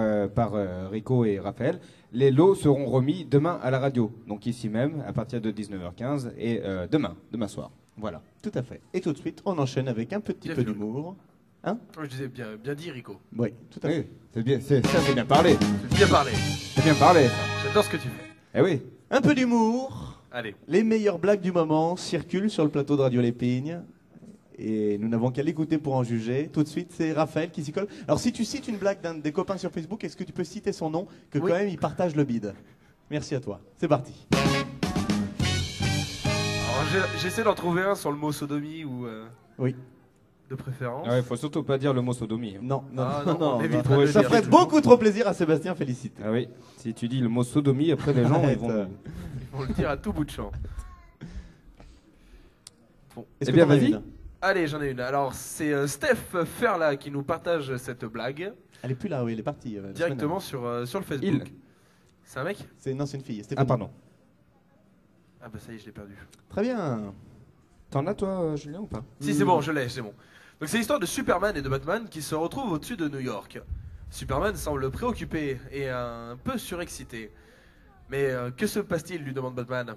Rico et Raphaël, les lots seront remis demain à la radio. Donc ici même, à partir de 19h15 et demain soir. Voilà. Tout à fait. Et tout de suite, on enchaîne avec un petit peu d'humour. Hein? Je disais bien dit, Rico. Oui, tout à fait. Oui, c'est bien, c'est bien parlé. C'est bien parlé. C'est bien parlé. J'adore ce que tu fais. Eh oui. Un peu d'humour. Allez. Les meilleures blagues du moment circulent sur le plateau de Radio Lépine. Et nous n'avons qu'à l'écouter pour en juger. Tout de suite, c'est Raphaël qui s'y colle. Alors, si tu cites une blague d'un des copains sur Facebook, est-ce que tu peux citer son nom, que Oui. quand même il partage le bide? Merci à toi. C'est parti. Alors, j'essaie d'en trouver un sur le mot sodomie ou Oui. de préférence. Ah ouais, faut surtout pas dire le mot sodomie. hein. Non, Ah, non, on évitera non. de le Ça dire. ferait beaucoup trop plaisir à Sébastien, félicite. Ah oui. Si tu dis le mot sodomie, après les gens ils Arrête, vont. On le dire à tout bout de champ. Est-ce Eh que bien, t'en as vas-y. une? Allez, j'en ai une. Alors, c'est Steph Ferla qui nous partage cette blague Elle est plus là, oui, elle est partie. la directement semaine. sur le Facebook. Il. C'est un mec Non, c'est une fille. Ah Stéphanie. pardon. Ah bah ça y est, je l'ai perdu. Très bien. T'en as toi, Julien ou pas? Si, c'est bon, je l'ai, c'est bon. Donc c'est l'histoire de Superman et de Batman qui se retrouvent au-dessus de New York. Superman semble préoccupé et un peu surexcité. Mais que se passe-t-il, lui demande Batman.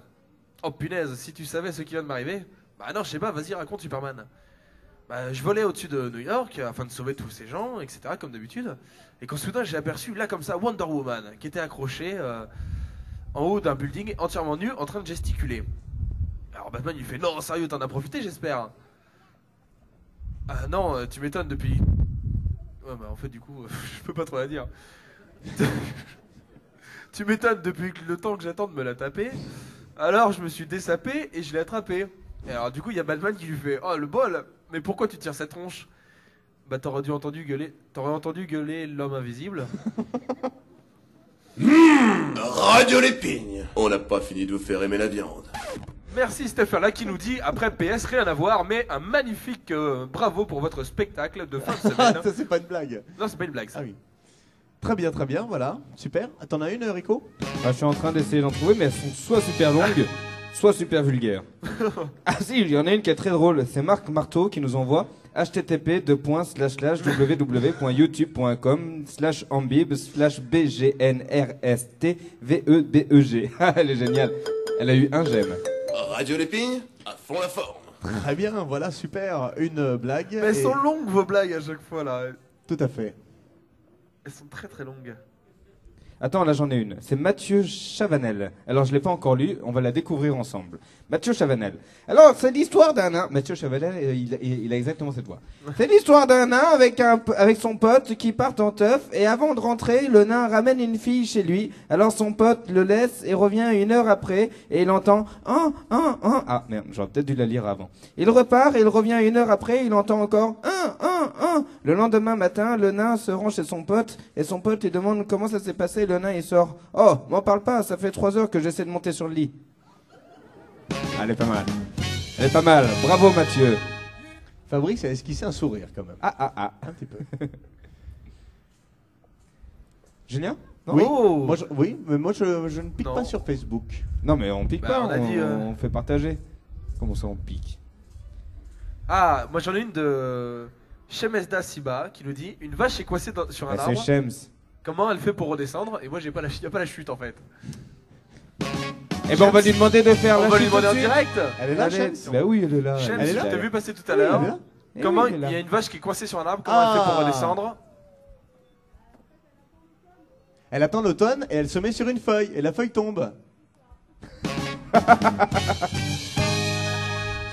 Oh punaise, si tu savais ce qui vient de m'arriver. Bah non, je sais pas, vas-y, raconte Superman. Bah, je volais au-dessus de New York afin de sauver tous ces gens, etc., comme d'habitude. Et quand soudain j'ai aperçu, là comme ça, Wonder Woman, qui était accrochée en haut d'un building, entièrement nu, en train de gesticuler. Alors Batman il fait, non, sérieux, t'en as profité, j'espère. Ah non, tu m'étonnes depuis... Ouais, bah en fait, du coup, je peux pas trop la dire. Tu m'étonnes depuis le temps que j'attends de me la taper. Alors je me suis dessapé et je l'ai attrapé. Et alors du coup, il y a Batman qui lui fait, oh le bol, mais pourquoi tu tires cette tronche? Bah t'aurais entendu gueuler l'homme invisible. Radio Lépine. On n'a pas fini de vous faire aimer la viande. Merci Stéphane là qui nous dit, après PS, rien à voir, mais un magnifique bravo pour votre spectacle de fin de Ah, semaine. ça, c'est pas une blague. Non, c'est pas une blague ça. Ah oui. Très bien, voilà. Super. T'en as une, Rico? Bah, je suis en train d'essayer d'en trouver, mais elles sont soit super longues, soit super vulgaires. Ah si, il y en a une qui est très drôle. C'est Marc Marteau qui nous envoie http://www.youtube.com/ambib/bgnrstvedeg. Elle est géniale. Elle a eu un j'aime. Radio Lépine, à fond la forme. Très bien, voilà, super. Une blague. Mais elles et- sont longues vos blagues à chaque fois là. Tout à fait. Elles sont très très longues. Attends, là j'en ai une. C'est Mathieu Chavanel. Alors je l'ai pas encore lu, on va la découvrir ensemble. Mathieu Chavanel. Alors c'est l'histoire d'un nain. Mathieu Chavanel, il a exactement cette voix. C'est l'histoire d'un nain avec son pote qui part en teuf et avant de rentrer, le nain ramène une fille chez lui. Alors son pote le laisse et revient 1 heure après et il entend Ah merde, j'aurais peut-être dû la lire avant. Il repart et il revient 1 heure après, il entend encore Le lendemain matin, le nain se rend chez son pote et son pote lui demande comment ça s'est passé. Le nain il sort. Oh, m'en parle pas, ça fait 3 heures que j'essaie de monter sur le lit. Elle est pas mal. Elle est pas mal. Bravo Mathieu. Fabrice a esquissé un sourire quand même. Ah. Un petit peu. Julien? Non, Oui, Oh. oui, mais moi je ne pique Non. pas sur Facebook. Non, mais on pique Bah, pas, on a dit, on fait partager. Comment ça on pique? Ah, moi j'en ai une de Shemesda Siba qui nous dit, une vache est coincée sur un Ah, c'est arbre. Shems. Comment elle fait pour redescendre? Et moi j'ai pas y a pas la chute en fait. Eh ben on va lui demander de faire On la va lui chute demander en tout de suite. direct. Elle est là, Allez. Shems? Bah oui, elle est là. Shems, Elle est là je t'ai vu passer tout à Elle est l'heure. là Eh Comment oui, elle est il là. y a une vache qui est coincée sur un arbre? Comment elle fait pour Ah. redescendre? Elle attend l'automne et elle se met sur une feuille et la feuille tombe.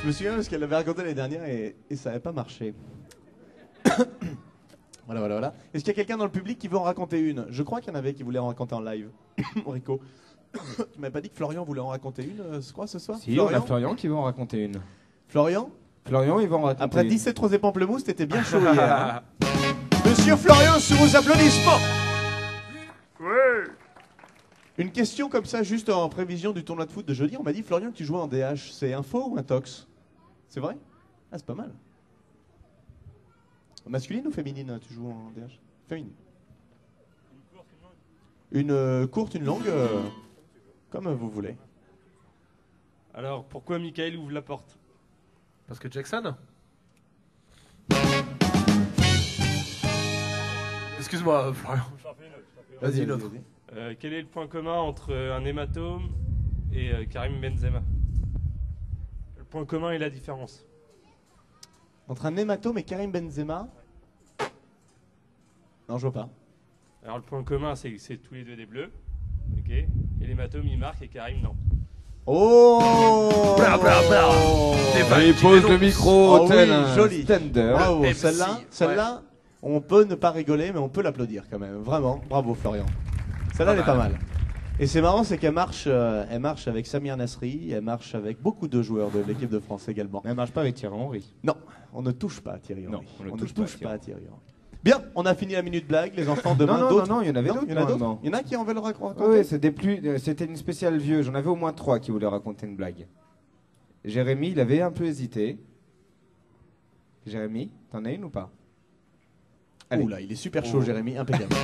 Je me souviens parce qu'elle l'avait raconté l'année dernière et ça n'avait pas marché. Voilà, voilà, voilà. Est-ce qu'il y a quelqu'un dans le public qui veut en raconter une? Je crois qu'il y en avait qui voulaient en raconter en live. Rico. Tu m'avais pas dit que Florian voulait en raconter une, je crois, ce soir? Si, on a Florian qui va en raconter une. Florian? Florian, il va en raconter Après une. 17 rosés pamplemousse, t'étais bien chaud hier. Hein. Monsieur Florian, sous vos applaudissements. Une question comme ça, juste en prévision du tournoi de foot de jeudi. On m'a dit, Florian, que tu jouais en DH. C'est un faux ou un tox? C'est vrai? Ah, c'est pas mal. Masculine ou féminine, tu joues en DH? Féminine. Une courte, une longue, comme vous voulez. Alors, pourquoi Michael ouvre la porte? Parce que Jackson. Excuse-moi, Florian. Vas-y, une autre. Quel est le point commun entre un hématome et Karim Benzema? Le point commun et la différence. Entre un hématome et Karim Benzema? Non, je vois pas. Alors, le point commun, c'est que c'est tous les deux des bleus. Ok. Et l'hématome, il marque et Karim, non. Oh! Bla bla bla. Il pose le micro, Oh tel oui, un joli. Stender. Bravo, MC, celle-là, on peut ne pas rigoler, mais on peut l'applaudir quand même. Vraiment, bravo Florian. Celle-là, elle est pas mal. Et c'est marrant, c'est qu'elle marche, elle marche avec Samir Nasri, elle marche avec beaucoup de joueurs de l'équipe de France également. Mais elle marche pas avec Thierry Henry. Non, on ne touche pas à Thierry Henry. Non, on ne ne touche touche pas pas à Thierry Henry. Bien, on a fini la minute blague, les enfants. Demain, non, d'autres. non, il y en avait Non, d'autres. il y en a d'autres. normalement. Il y en a qui en veulent raconter. Oui, c'était une spéciale vieux. J'en avais au moins 3 qui voulaient raconter une blague. Jérémy, il avait un peu hésité. Jérémy, t'en as une ou pas? Allez. Ouh là, il est super chaud, Jérémy, impeccable.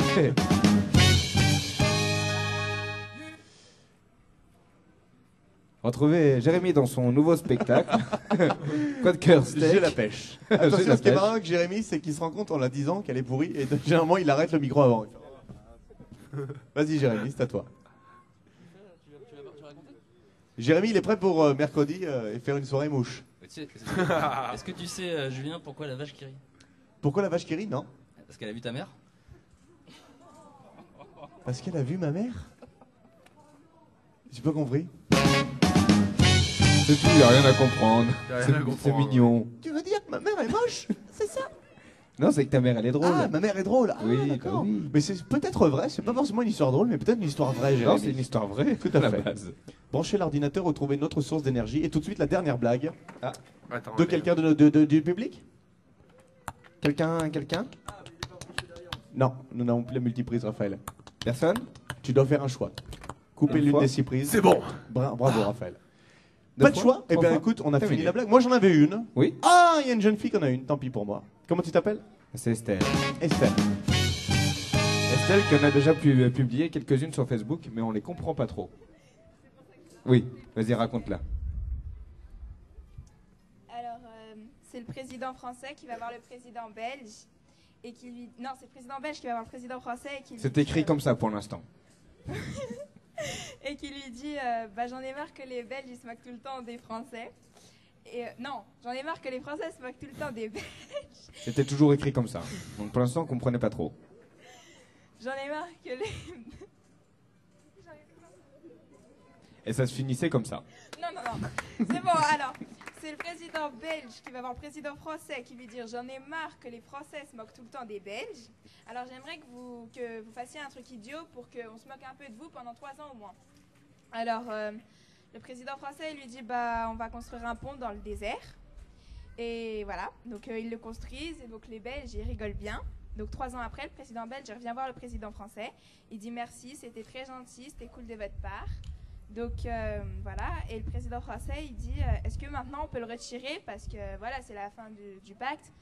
Retrouvez Jérémy dans son nouveau spectacle. Code cœur steak. J'ai la pêche. J'ai Attention, la ce qui est pêche. marrant avec Jérémy, c'est qu'il se rend compte en la disant qu'elle est pourrie et généralement il arrête le micro avant. Vas-y Jérémy, c'est à toi. Jérémy, il est prêt pour mercredi et faire une soirée mouche. Est-ce que tu sais, Julien, pourquoi la vache qui rit? Pourquoi la vache qui rit? Non. Parce qu'elle a vu ta mère? Parce qu'elle a vu ma mère? J'ai pas compris. C'est tout, il n'y a rien à comprendre. Y a rien à comprendre, C'est mignon. Tu veux dire que ma mère est moche? C'est ça? Non, c'est que ta mère, elle est drôle. Ah, ma mère est drôle. Ah, Oui, d'accord. bah oui. Mais c'est peut-être vrai, c'est pas forcément une histoire drôle, mais peut-être une histoire vraie, Jérémy. Non, c'est une histoire vraie. Tout à la fait. base. Branchez l'ordinateur, retrouvez une autre source d'énergie. Et tout de suite, la dernière blague. Attends, De mais- quelqu'un du public? Quelqu'un? Non, nous n'avons plus la multiprise, Raphaël. Personne? Tu dois faire un choix. Couper Une l'une fois. des 6 prises. C'est bon. Bravo, Raphaël. Deux Pas de fois? choix? Eh Trois bien, fois? écoute, on a fini Terminé. la blague. Moi, j'en avais une. Oui. Ah, il y a une jeune fille qui en a une. Tant pis pour moi. Comment tu t'appelles? C'est Estelle. Estelle. Estelle qui en a déjà publié quelques-unes sur Facebook, mais on les comprend pas trop. Oui, vas-y, raconte-la. Alors, c'est le président français qui va voir le président belge et qui lui... Non, c'est le président belge qui va voir le président français et qui lui C'est dit, écrit comme ça pour l'instant. et qui lui dit bah, j'en ai marre que les Belges ils se moquent tout le temps des Français. Et non, j'en ai marre que les Français se moquent tout le temps des Belges. C'était toujours écrit comme ça. Donc pour l'instant, on comprenait pas trop. J'en ai marre que les... Et ça se finissait comme ça. Non, non, non. C'est bon, alors. C'est le président belge qui va voir le président français qui lui dit j'en ai marre que les Français se moquent tout le temps des Belges. Alors j'aimerais que vous fassiez un truc idiot pour qu'on se moque un peu de vous pendant 3 ans au moins. Alors le président français il lui dit bah on va construire un pont dans le désert. Et voilà, donc ils le construisent et donc les Belges ils rigolent bien. Donc 3 ans après, le président belge revient voir le président français. Il dit merci, c'était très gentil, c'était cool de votre part. Donc voilà, et le président français il dit est-ce que maintenant on peut le retirer parce que voilà c'est la fin du pacte,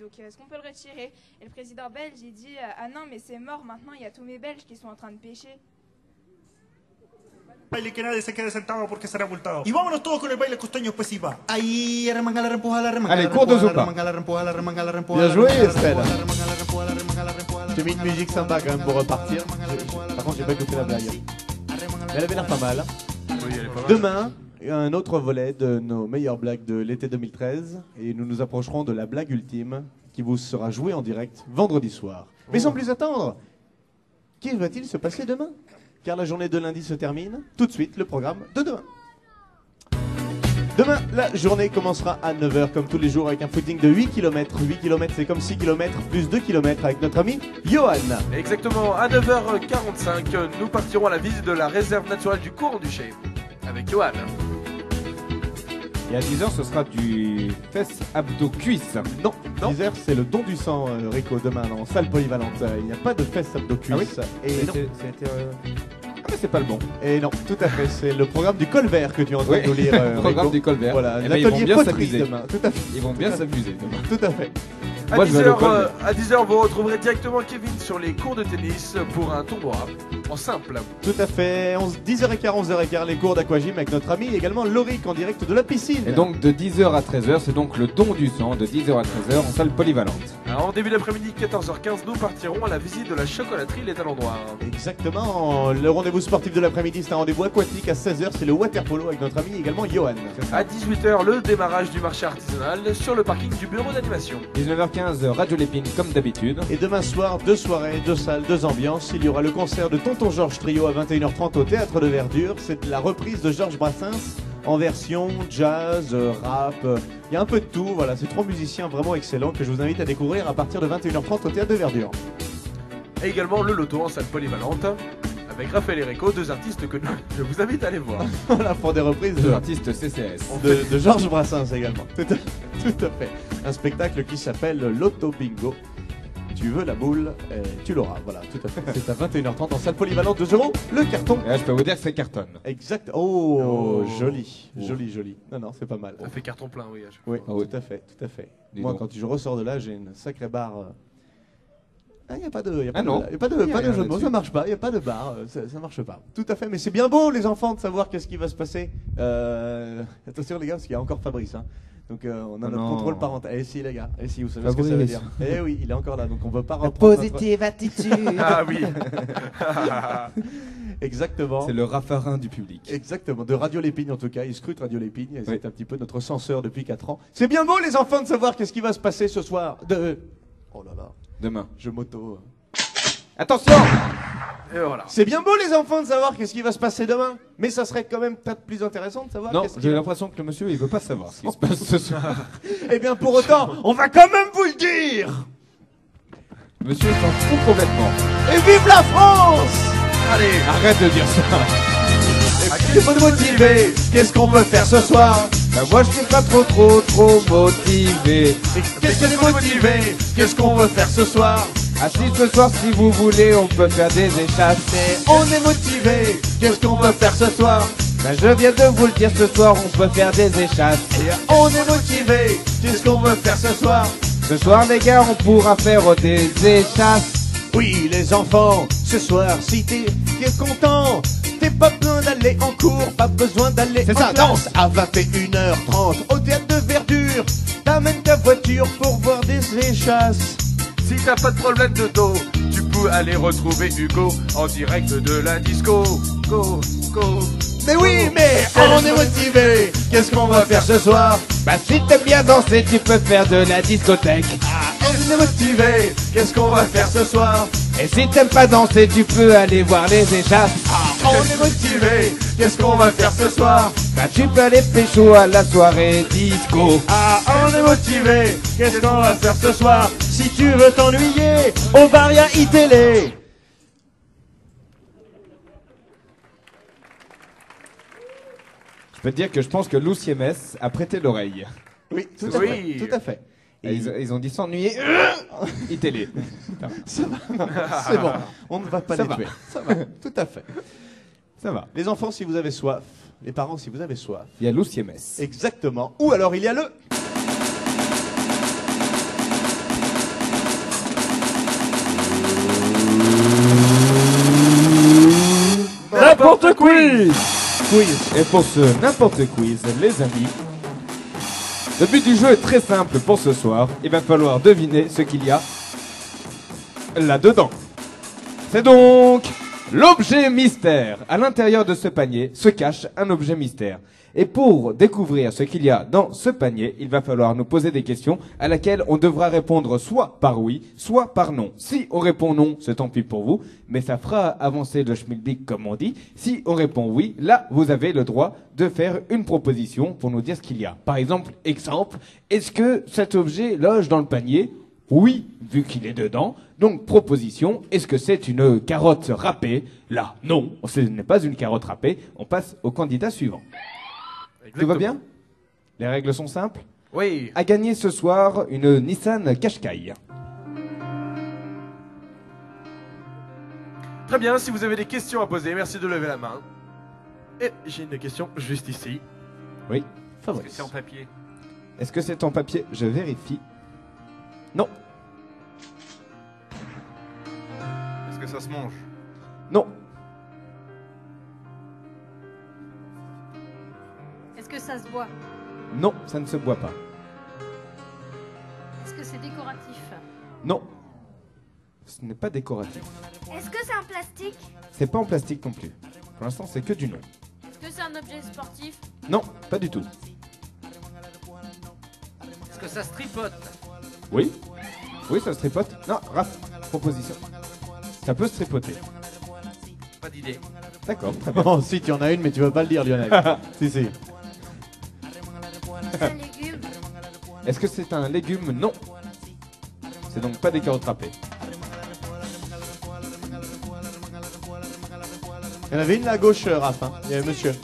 donc est-ce qu'on peut le retirer? Et le président belge il dit ah non mais c'est mort maintenant, il y a tous mes Belges qui sont en train de pêcher. Baile que nadie se quede sentado porque será multado. Y vámonos todos con el baile costeño pues iba. Ahí remanga la rempuja la remanga. Allez, cours de Zopa. Bien joué, Estelle. J'ai mis une musique sympa quand même pour repartir. Par contre, j'ai pas écouté la blague. Mais elle avait l'air pas mal. Oui, elle est pas mal. Demain, un autre volet de nos meilleures blagues de l'été 2013. Et nous nous approcherons de la blague ultime qui vous sera jouée en direct vendredi soir. Mais sans plus attendre, qu'est-ce va-t-il se passer demain? Car la journée de lundi se termine. Tout de suite, le programme de demain. Demain, la journée commencera à 9h comme tous les jours avec un footing de 8 km. 8 km, c'est comme 6 km plus 2 km avec notre ami Johan. Exactement, à 9h45, nous partirons à la visite de la réserve naturelle du Courant-Duché avec Johan. Et à 10h, ce sera du fesse abdos cuisse. Non, 10h, c'est le don du sang, Rico, demain, en salle polyvalente. Il n'y a pas de fesses abdos cuisse. Ah oui Et non. Ah mais c'est pas le bon. Et non, tout à fait, c'est le programme du Colvert que tu es en train de nous lire. Le programme Rico. du Colvert. Voilà, Eh ben, ils vont l'atelier bien poterie s'amuser. demain. Tout à fait. Ils vont bien s'amuser demain. Tout à fait. Moi, je vais aller au Colvert. À 10h, vous retrouverez directement Kevin sur les cours de tennis pour un tournoi en simple. Tout à fait. 10h15, 11h15, les cours d'aquagym avec notre ami également Loric en direct de la piscine. Et donc de 10h à 13h, c'est donc le don du sang de 10h à 13h en salle polyvalente. Alors, en début d'après-midi, 14h15, nous partirons à la visite de la chocolaterie Les Talons Noirs. Exactement. Le rendez-vous sportif de l'après-midi, c'est un rendez-vous aquatique à 16h. C'est le water polo avec notre ami également Johan. À 18h, le démarrage du marché artisanal sur le parking du bureau d'animation. 19h15, Radio Lépine comme d'habitude. Et demain soir, 2 soirées, 2 salles, 2 ambiances. Il y aura le concert de Tonton Georges Trio à 21h30 au Théâtre de Verdure. C'est la reprise de Georges Brassens en version jazz, rap. Il y a un peu de tout. Voilà, c'est 3 musiciens vraiment excellents que je vous invite à découvrir à partir de 21h30 au Théâtre de Verdure. Et également le loto en salle polyvalente avec Raphaël et Rico, 2 artistes que je vous invite à aller voir. Voilà, pour des reprises Deux artistes CCS. de Georges Brassens également. Tout à fait. Un spectacle qui s'appelle Loto Bingo. Tu veux la boule, tu l'auras. Voilà, tout à fait. C'est à 21h30 en salle polyvalente, 2 €. Le carton. Et là, je peux vous dire que c'est cartonne. Exact. Oh, joli. Joli. Non, c'est pas mal. Ça fait carton plein, oui. À chaque Oui, fois. tout à fait. Dis Moi, donc. quand je ressors de là, j'ai une sacrée barre. Il n'y a pas de, y a pas Ah de, non. y a pas de, Y a pas de rien jeu de mots, là-dessus. ça marche pas, il n'y a pas de barre, ça marche pas. Tout à fait, mais c'est bien beau les enfants de savoir qu'est-ce qui va se passer. Attention les gars, parce qu'il y a encore Fabrice. Hein. Donc on a notre non. contrôle parental. Eh si les gars, eh si vous savez ce que ça veut Fabrice. dire. Eh oui, il est encore là, donc on ne veut pas reprendre. attitude. Ah oui. Exactement. C'est le raffarin du public. Exactement, de Radio Lépine en tout cas, il scrute Radio Lépine, et c'est un petit peu notre censeur depuis 4 ans. C'est bien beau les enfants de savoir qu'est-ce qui va se passer ce soir. Oh là là, Demain. je m'auto... Attention! Et voilà. C'est bien beau les enfants de savoir qu'est-ce qui va se passer demain, mais ça serait quand même peut-être plus intéressant de savoir Non, qu'est-ce qui j'ai va... l'impression que le monsieur, il veut pas savoir ce qui se passe ce soir. Eh bien pour autant, on va quand même vous le dire. Monsieur s'en fout complètement. Et vive la France! Allez, Arrête de dire ça. Il faut nous motiver, qu'est-ce qu'on veut faire ce soir? Bah moi, je suis pas trop motivé. Qu'est-ce qu'on est motivé? Qu'est-ce qu'on veut faire ce soir? Ah si, ce soir, si vous voulez, on peut faire des échappées. On est motivé, qu'est-ce qu'on veut faire ce soir? Bah je viens de vous le dire, ce soir, on peut faire des échasses. On est motivé, qu'est-ce qu'on veut faire ce soir? Ce soir, les gars, on pourra faire des échasses. Oui, les enfants, ce soir, si t'es content, t'es pas besoin d'aller en cours, pas besoin d'aller en classe. À 21h30, au Théâtre de Verdure, t'amènes ta voiture pour voir des échasses. si t'as pas de problème de dos, tu peux aller retrouver Hugo en direct de la disco. Go. Mais oui, mais on est motivé. Qu'est-ce qu'on va faire ce soir? Bah si t'aimes bien danser, tu peux faire de la discothèque. On est motivé. Qu'est-ce qu'on va faire ce soir? Et si t'aimes pas danser, tu peux aller voir les échappes. On est motivé. Qu'est-ce qu'on va faire ce soir? Bah tu peux aller pécho à la soirée disco. On est motivé. Qu'est-ce qu'on va faire ce soir? Si tu veux t'ennuyer, au Varia iTélé. Je peux te dire que je pense que Lucie MS a prêté l'oreille. Oui, tout à fait. Tout à fait. Et ils ont dit s'ennuyer. iTélé. Ça va, c'est bon. On ne va pas Ça les va. tuer. Ça va, tout à fait. Ça va. Les enfants, si vous avez soif. Les parents, si vous avez soif. Il y a Lucie MS. Exactement. Ou alors il y a le... N'importe quiz. Et pour ce n'importe quiz, les amis, le but du jeu est très simple pour ce soir. Il va falloir deviner ce qu'il y a là-dedans. C'est donc L'objet mystère. À l'intérieur de ce panier se cache un objet mystère. Et pour découvrir ce qu'il y a dans ce panier, il va falloir nous poser des questions à laquelle on devra répondre soit par oui, soit par non. Si on répond non, c'est tant pis pour vous, mais ça fera avancer le schmilblick comme on dit. Si on répond oui, là, vous avez le droit de faire une proposition pour nous dire ce qu'il y a. Par exemple, est-ce que cet objet loge dans le panier ? Oui, vu qu'il est dedans. Donc, proposition, est-ce que c'est une carotte râpée ? Là, non, ce n'est pas une carotte râpée. On passe au candidat suivant. Tout va bien ? Les règles sont simples ? Oui. À gagner ce soir, une Nissan Qashqai. Très bien, si vous avez des questions à poser, merci de lever la main. Et j'ai une question juste ici. Oui. Est-ce que c'est en papier? Est-ce que c'est en papier ? Je vérifie. Non. Est-ce que ça se mange? Non. Est-ce que ça se boit? Non, ça ne se boit pas. Est-ce que c'est décoratif? Non. Ce n'est pas décoratif. Est-ce que c'est en plastique? C'est pas en plastique non plus. Pour l'instant, c'est que du nom. Est-ce que c'est un objet sportif? Non, pas du tout. Est-ce que ça se tripote? Oui. Oui, ça se tripote. Non, Raph, proposition. Ça peut se tripoter. Pas d'idée. D'accord, très bien. Oh, si, tu en as une, mais tu veux pas le dire, Lionel. Si, si. C'est un légume. Est-ce que c'est un légume? Non. C'est donc pas des carottes râpées. Il y en avait une là à gauche, Raph. Hein. Il y avait monsieur.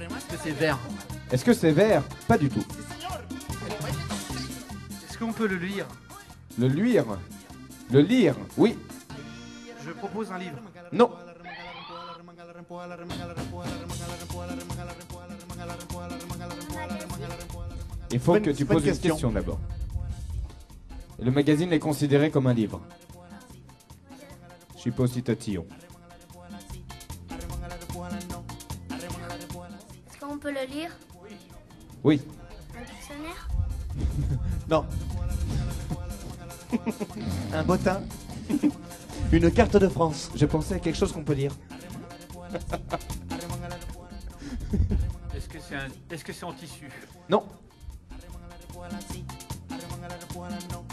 Est-ce que c'est vert? Est-ce que c'est vert? Pas du tout. Est-ce qu'on peut le lire? Le lire? Le lire? Oui. Je propose un livre. Non. Il faut que tu poses une question d'abord. Le magazine est considéré comme un livre. Je suis pas aussi tatillon. Est-ce qu'on peut le lire? Oui. Un dictionnaire? Non. Un bottin. Une carte de France. Je pensais à quelque chose qu'on peut lire. Est-ce que c'est en tissu? Non.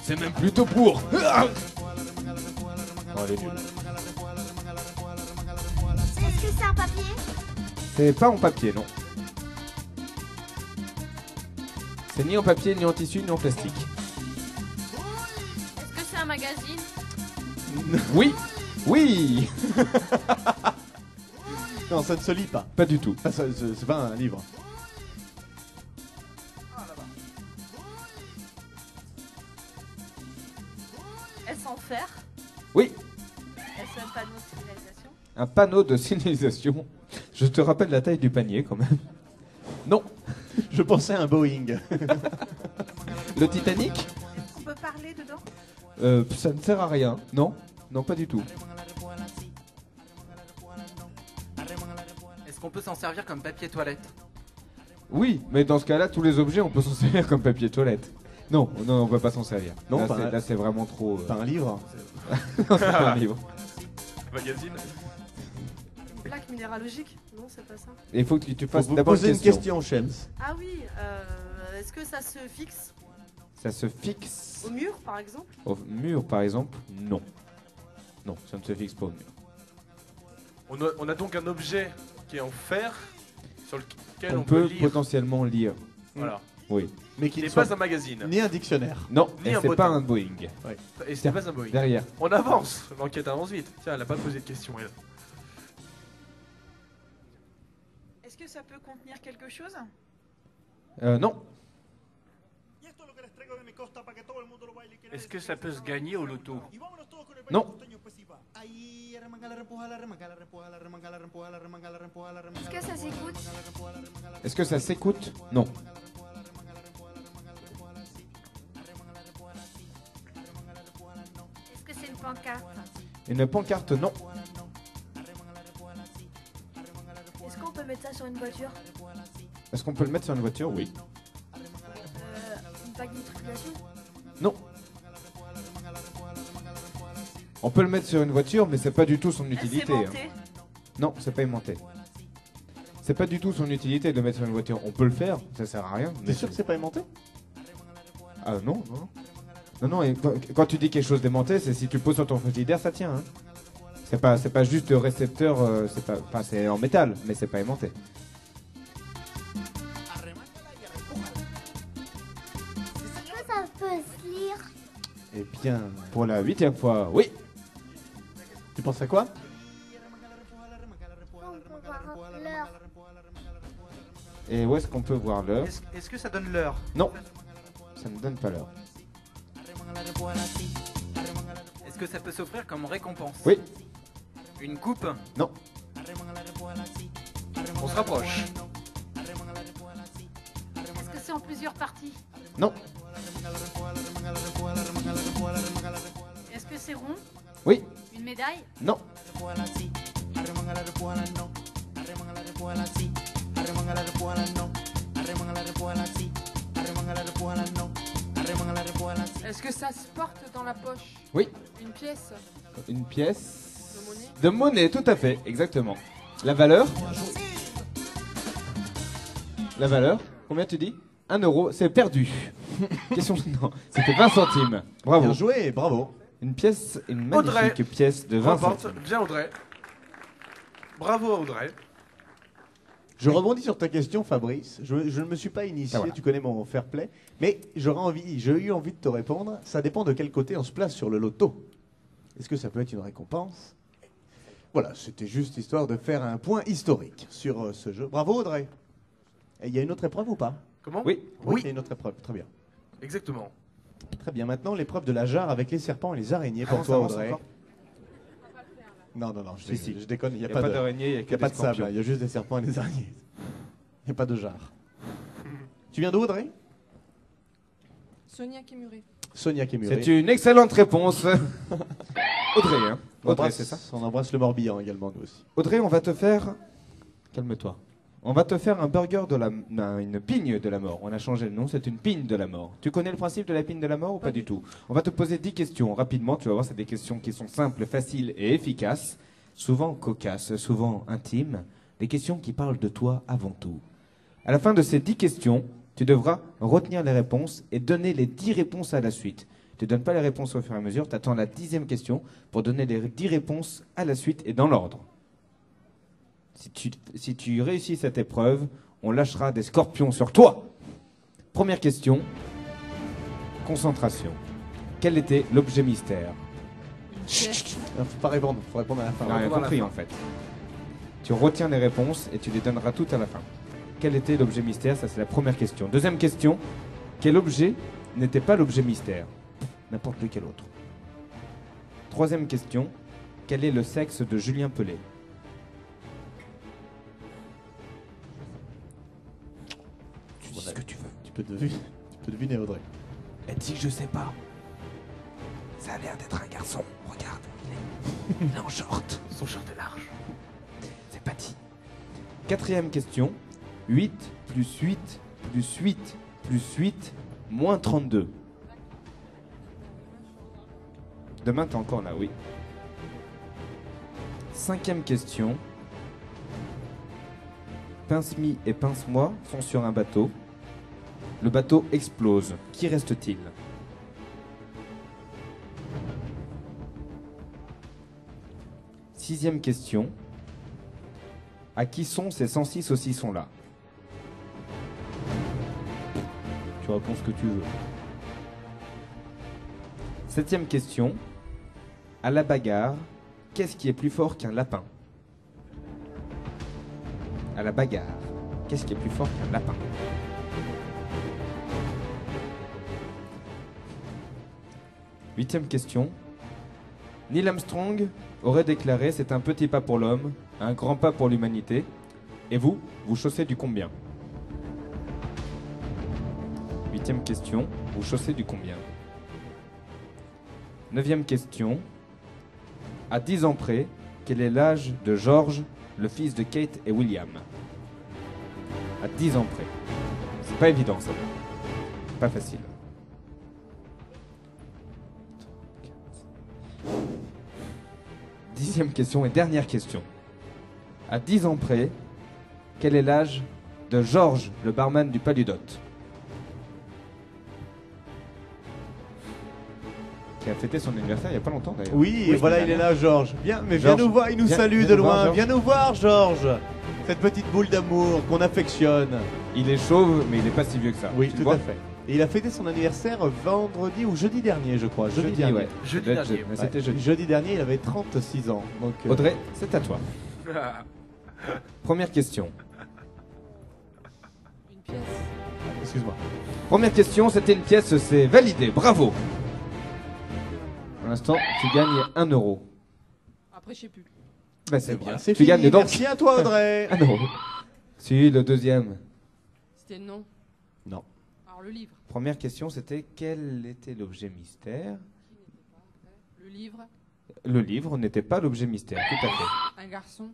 C'est même plutôt pour. Oh, elle est nulle. Est-ce que c'est un papier? C'est pas en papier, non. C'est ni en papier, ni en tissu, ni en plastique. Est-ce que c'est un magazine? Oui. Oui. Non, ça ne se lit pas. Pas du tout. Enfin, c'est pas un livre. Est-ce en fer? Oui. Est-ce un panneau de signalisation? Un panneau de signalisation. Je te rappelle la taille du panier quand même. Non. Je pensais à un Boeing. Le Titanic? On peut parler dedans? Ça ne sert à rien. Non. Non, pas du tout. Est-ce qu'on peut s'en servir comme papier toilette? Oui, mais dans ce cas-là, tous les objets, on peut s'en servir comme papier toilette. Non, non, on peut pas s'en servir. Non, là, pas- là, c'est vraiment trop. Pas un livre. Non, c'est pas un livre. Magazine. Une plaque minéralogique? Non, c'est pas ça. Il faut que tu Faut fasses vous d'abord poser une question, Shems. Ah oui, est-ce que ça se fixe Ça se fixe au mur, par exemple? au mur, par exemple? Non. Non, ça ne se fixe pas au mur. On a donc un objet qui est en fer sur lequel On on peut lire. potentiellement lire. Voilà. Oui. Mais qui n'est ne soit pas un magazine. Ni un dictionnaire. Non, Ni et un c'est bottin. pas un Boeing. Et c'est Tiens, pas un Boeing. derrière. On avance. L'enquête avance vite. Tiens, elle n'a pas posé de questions, elle. Est-ce que ça peut contenir quelque chose? Non. Est-ce que ça peut se gagner au loto? Non. Est-ce que ça s'écoute? Est-ce que ça s'écoute? Non. Est-ce que c'est une pancarte? Une pancarte? Non. Est-ce qu'on peut mettre ça sur une voiture? Est-ce qu'on peut le mettre sur une voiture? Oui. Une plaque d'immatriculation? Non. On peut le mettre sur une voiture, mais c'est pas du tout son Est-ce utilité. aimanté hein. Non, c'est pas aimanté. C'est pas du tout son utilité de le mettre sur une voiture. On peut le faire, ça sert à rien. T'es sûr que c'est pas aimanté? Ah non, non. Non, non, et quand tu dis quelque chose d'aimanté, c'est si tu le poses sur ton frigidaire, ça tient. Hein. C'est pas juste le récepteur, enfin c'est en métal, mais c'est pas aimanté. Est-ce que ça peut se lire? Eh bien, Pour la 8e fois, oui. tu penses à quoi? On peut voir l'heure. Et où est-ce qu'on peut voir l'heure? Est-ce que ça donne l'heure? Non, ça ne donne pas l'heure. Est-ce que ça peut s'offrir comme récompense? Oui. Une coupe? Non. On se rapproche. Est-ce que c'est en plusieurs parties? Non. Est-ce que c'est rond? Oui. Une médaille? Non. Est-ce que ça se porte dans la poche? Oui. Une pièce? Une pièce de monnaie, tout à fait, exactement. La valeur? La valeur? Combien tu dis? 1 euro, c'est perdu. Question, non, c'était 20 centimes. Bravo. Bien joué, bravo. Une pièce, une magnifique Audrey. pièce de 20 Remporte. centimes. Bien Audrey. Bravo à Audrey. Je rebondis sur ta question, Fabrice. Je ne me suis pas initié, Ah, voilà. tu connais mon fair play, mais j'ai eu envie de te répondre. Ça dépend de quel côté on se place sur le loto. Est-ce que ça peut être une récompense? Voilà, c'était juste histoire de faire un point historique sur ce jeu. Bravo, Audrey. Et il y a une autre épreuve ou pas? Comment? Oui. Oui, il y a une autre épreuve. Très bien. Exactement. Très bien. Maintenant, l'épreuve de la jarre avec les serpents et les araignées pour Ah, toi, ça avance Audrey. encore? Non, je Si, si. déconne. Il n'y a, Y a pas pas d'araignée, y a il que y a des pas de sable, scorpions. il y a juste des serpents et des araignées. Il n'y a pas de jarre. Tu viens d'où, Audrey? Sonia Kémuré. Sonia Kémuré. C'est une excellente réponse. Audrey, hein? On Audrey, embrasse- c'est ça? On embrasse le Morbihan également, nous aussi. Audrey, on va te faire... Calme-toi. On va te faire un burger de la... non, une pigne de la mort. On a changé le nom, c'est une pigne de la mort. Tu connais le principe de la pigne de la mort ou pas du tout? On va te poser 10 questions rapidement. Tu vas voir, c'est des questions qui sont simples, faciles et efficaces. Souvent cocasses, souvent intimes. Des questions qui parlent de toi avant tout. À la fin de ces 10 questions, tu devras retenir les réponses et donner les 10 réponses à la suite. Tu ne donnes pas les réponses au fur et à mesure, tu attends la 10e question pour donner les 10 réponses à la suite et dans l'ordre. Si tu réussis cette épreuve, on lâchera des scorpions sur toi. Première question. Concentration. Quel était l'objet mystère? Faut pas répondre, faut répondre à la fin. On a rien compris en fait. Tu retiens les réponses et tu les donneras toutes à la fin. Quel était l'objet mystère? Ça c'est la première question. Deuxième question. Quel objet n'était pas l'objet mystère? N'importe lequel autre. Troisième question. Quel est le sexe de Julien Pelé? Tu dis ce que tu veux. Tu peux deviner, Audrey. Elle dit je sais pas. Ça a l'air d'être un garçon. Regarde, il est en short. Son short est large. C'est pas dit. Quatrième question. 8 plus 8 plus 8 plus 8 moins 32. Demain, t'es encore là, oui. Cinquième question. Pince-mi et pince-moi sont sur un bateau. Le bateau explose. Qui reste-t-il? Sixième question. À qui sont ces 106 saucissons-là? Tu réponds ce que tu veux. Septième question. À la bagarre, qu'est-ce qui est plus fort qu'un lapin? À la bagarre, qu'est-ce qui est plus fort qu'un lapin? Huitième question. Neil Armstrong aurait déclaré: c'est un petit pas pour l'homme, un grand pas pour l'humanité. Et vous, vous chaussez du combien? Huitième question. Vous chaussez du combien? Neuvième question. À 10 ans près, quel est l'âge de George, le fils de Kate et William? À 10 ans près. C'est pas évident ça. Pas facile. 10e question et dernière question. À 10 ans près, quel est l'âge de Georges, le barman du Paludot? Qui a fêté son anniversaire il n'y a pas longtemps d'ailleurs. Oui, et voilà, il est là, Georges. Viens, mais viens Georges, nous voir, il nous viens- salue viens de nous voir, loin. Georges. Viens nous voir, Georges. Cette petite boule d'amour qu'on affectionne. Il est chauve, mais il n'est pas si vieux que ça. Oui, Tu tout vois à fait. Et il a fêté son anniversaire vendredi ou jeudi dernier, je crois. Jeudi dernier. ouais. Jeudi Ça doit être dernier. mais C'était jeudi. Jeudi dernier, il avait 36 ans. Donc, Audrey, c'est à toi. Première question. Excuse-moi. Première question, c'était une pièce, c'est validé. Bravo. Pour l'instant, tu gagnes 1 euro. Après, je sais plus. Bah, c'est bien. C'est Tu fini. gagnes donc Merci à toi, Audrey. 1 euro. Si, le deuxième. C'était non. Non. Alors, le livre. Première question, c'était quel était l'objet mystère? Le livre. Le livre n'était pas l'objet mystère, tout à fait. Un garçon.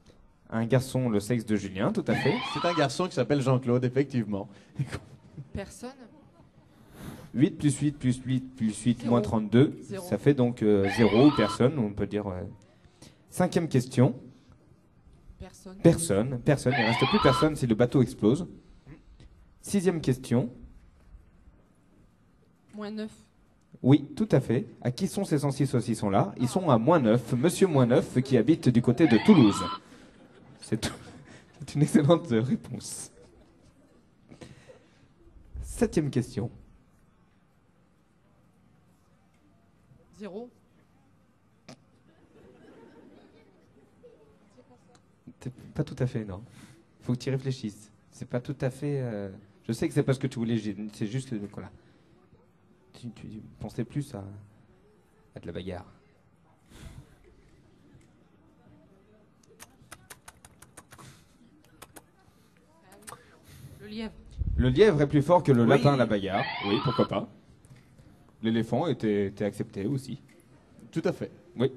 Un garçon, le sexe de Julien, tout à fait. C'est un garçon qui s'appelle Jean-Claude, effectivement. Personne. 8 plus 8 plus 8 plus 8 Zéro. moins 32. Zéro. Ça fait donc 0 ou personne, on peut dire. 5e question. Personne. Personne, personne. Il ne reste plus personne si le bateau explose. 6e question. Moins 9. Oui, tout à fait. À qui sont ces 106 saucissons-là? Ils sont à -9. Monsieur -9 qui habite du côté de Toulouse. C'est une excellente réponse. 7e question. 0. Pas tout à fait, non. Faut que tu y réfléchisses. C'est pas tout à fait. Je sais que c'est pas ce que tu voulais. C'est juste que voilà. Tu pensais plus à de la bagarre. Le lièvre. Le lièvre est plus fort que le Oui. lapin à la bagarre. Oui, pourquoi pas. L'éléphant était accepté aussi. Tout à fait. Oui.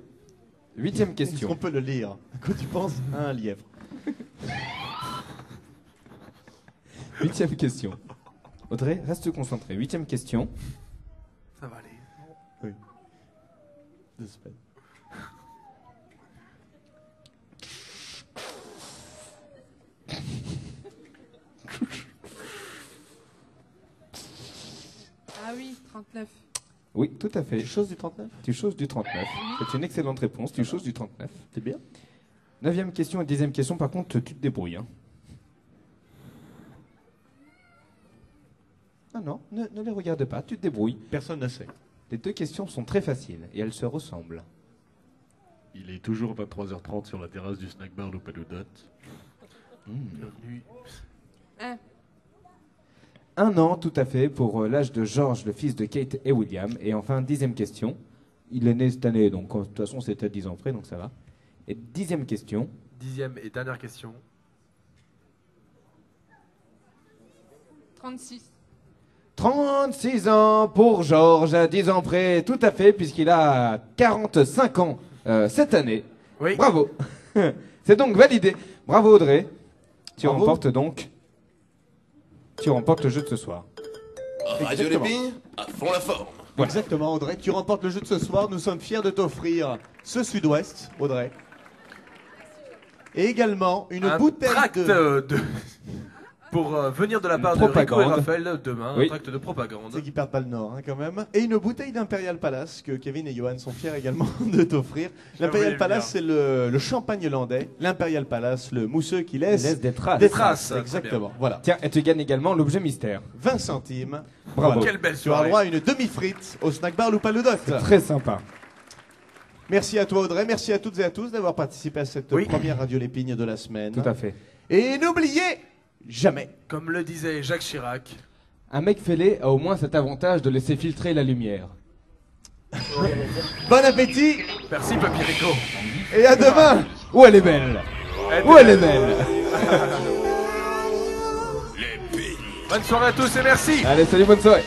8e Est-ce question. qu'on peut le lire quand tu penses à un lièvre? 8e question. Audrey, reste concentré. 8e question. Ça va aller. Oui. 2 semaines. Ah oui, 39. Oui, tout à fait. Tu choses du 39? Tu choses du 39. C'est une excellente réponse. Tu choses du 39. C'est bien. 9e question et 10e question, par contre, tu te débrouilles. Hein. Non, ne les regarde pas, tu te débrouilles. Personne ne sait. Les 2 questions sont très faciles et elles se ressemblent. Il est toujours 23h30 sur la terrasse du snack bar Loupaludot. Bienvenue. 1. 1 an, tout à fait, pour l'âge de George, le fils de Kate et William. Et enfin, 10e question. Il est né cette année, donc de toute façon, c'était à 10 ans près, donc ça va. Et 10e question. 10e et dernière question. 36. 36 ans pour Georges, à 10 ans près, tout à fait, puisqu'il a 45 ans cette année. Oui. Bravo. C'est donc validé. Bravo Audrey. Tu Bravo. remportes donc. Tu remportes le jeu de ce soir. Radio Exactement. Lépine, à fond la forme. Voilà. Exactement, Audrey. Tu remportes le jeu de ce soir. Nous sommes fiers de t'offrir ce Sud-Ouest, Audrey. Et également une Un bouteille tract de... pour venir de la Une part de Rico et propagande. Raphaël demain. Oui. Un tract de propagande. C'est qu'ils perdent pas le nord, hein, quand même. Et une bouteille d'Imperial Palace que Kevin et Johan sont fiers également de t'offrir. L'Imperial voulais Palace, bien. c'est le champagne hollandais. L'Imperial Palace, le mousseux qui laisse, des traces. des traces, très Exactement. Voilà. Tiens, et tu gagnes également l'objet mystère. 20 centimes. Bravo. Quelle belle Tu auras soirée. droit à une demi-frite au snack bar Loupaludot. Très sympa. Merci à toi, Audrey. Merci à toutes et à tous d'avoir participé à cette Oui. première Radio Lépigne de la semaine. Tout à fait. Et n'oubliez jamais. Comme le disait Jacques Chirac. Un mec fêlé a au moins cet avantage de laisser filtrer la lumière. Bon appétit Merci Papy Rico. et à demain. Oh, elle est belle. Oh, elle est belle. Bonne soirée à tous et merci. Allez, salut, bonne soirée.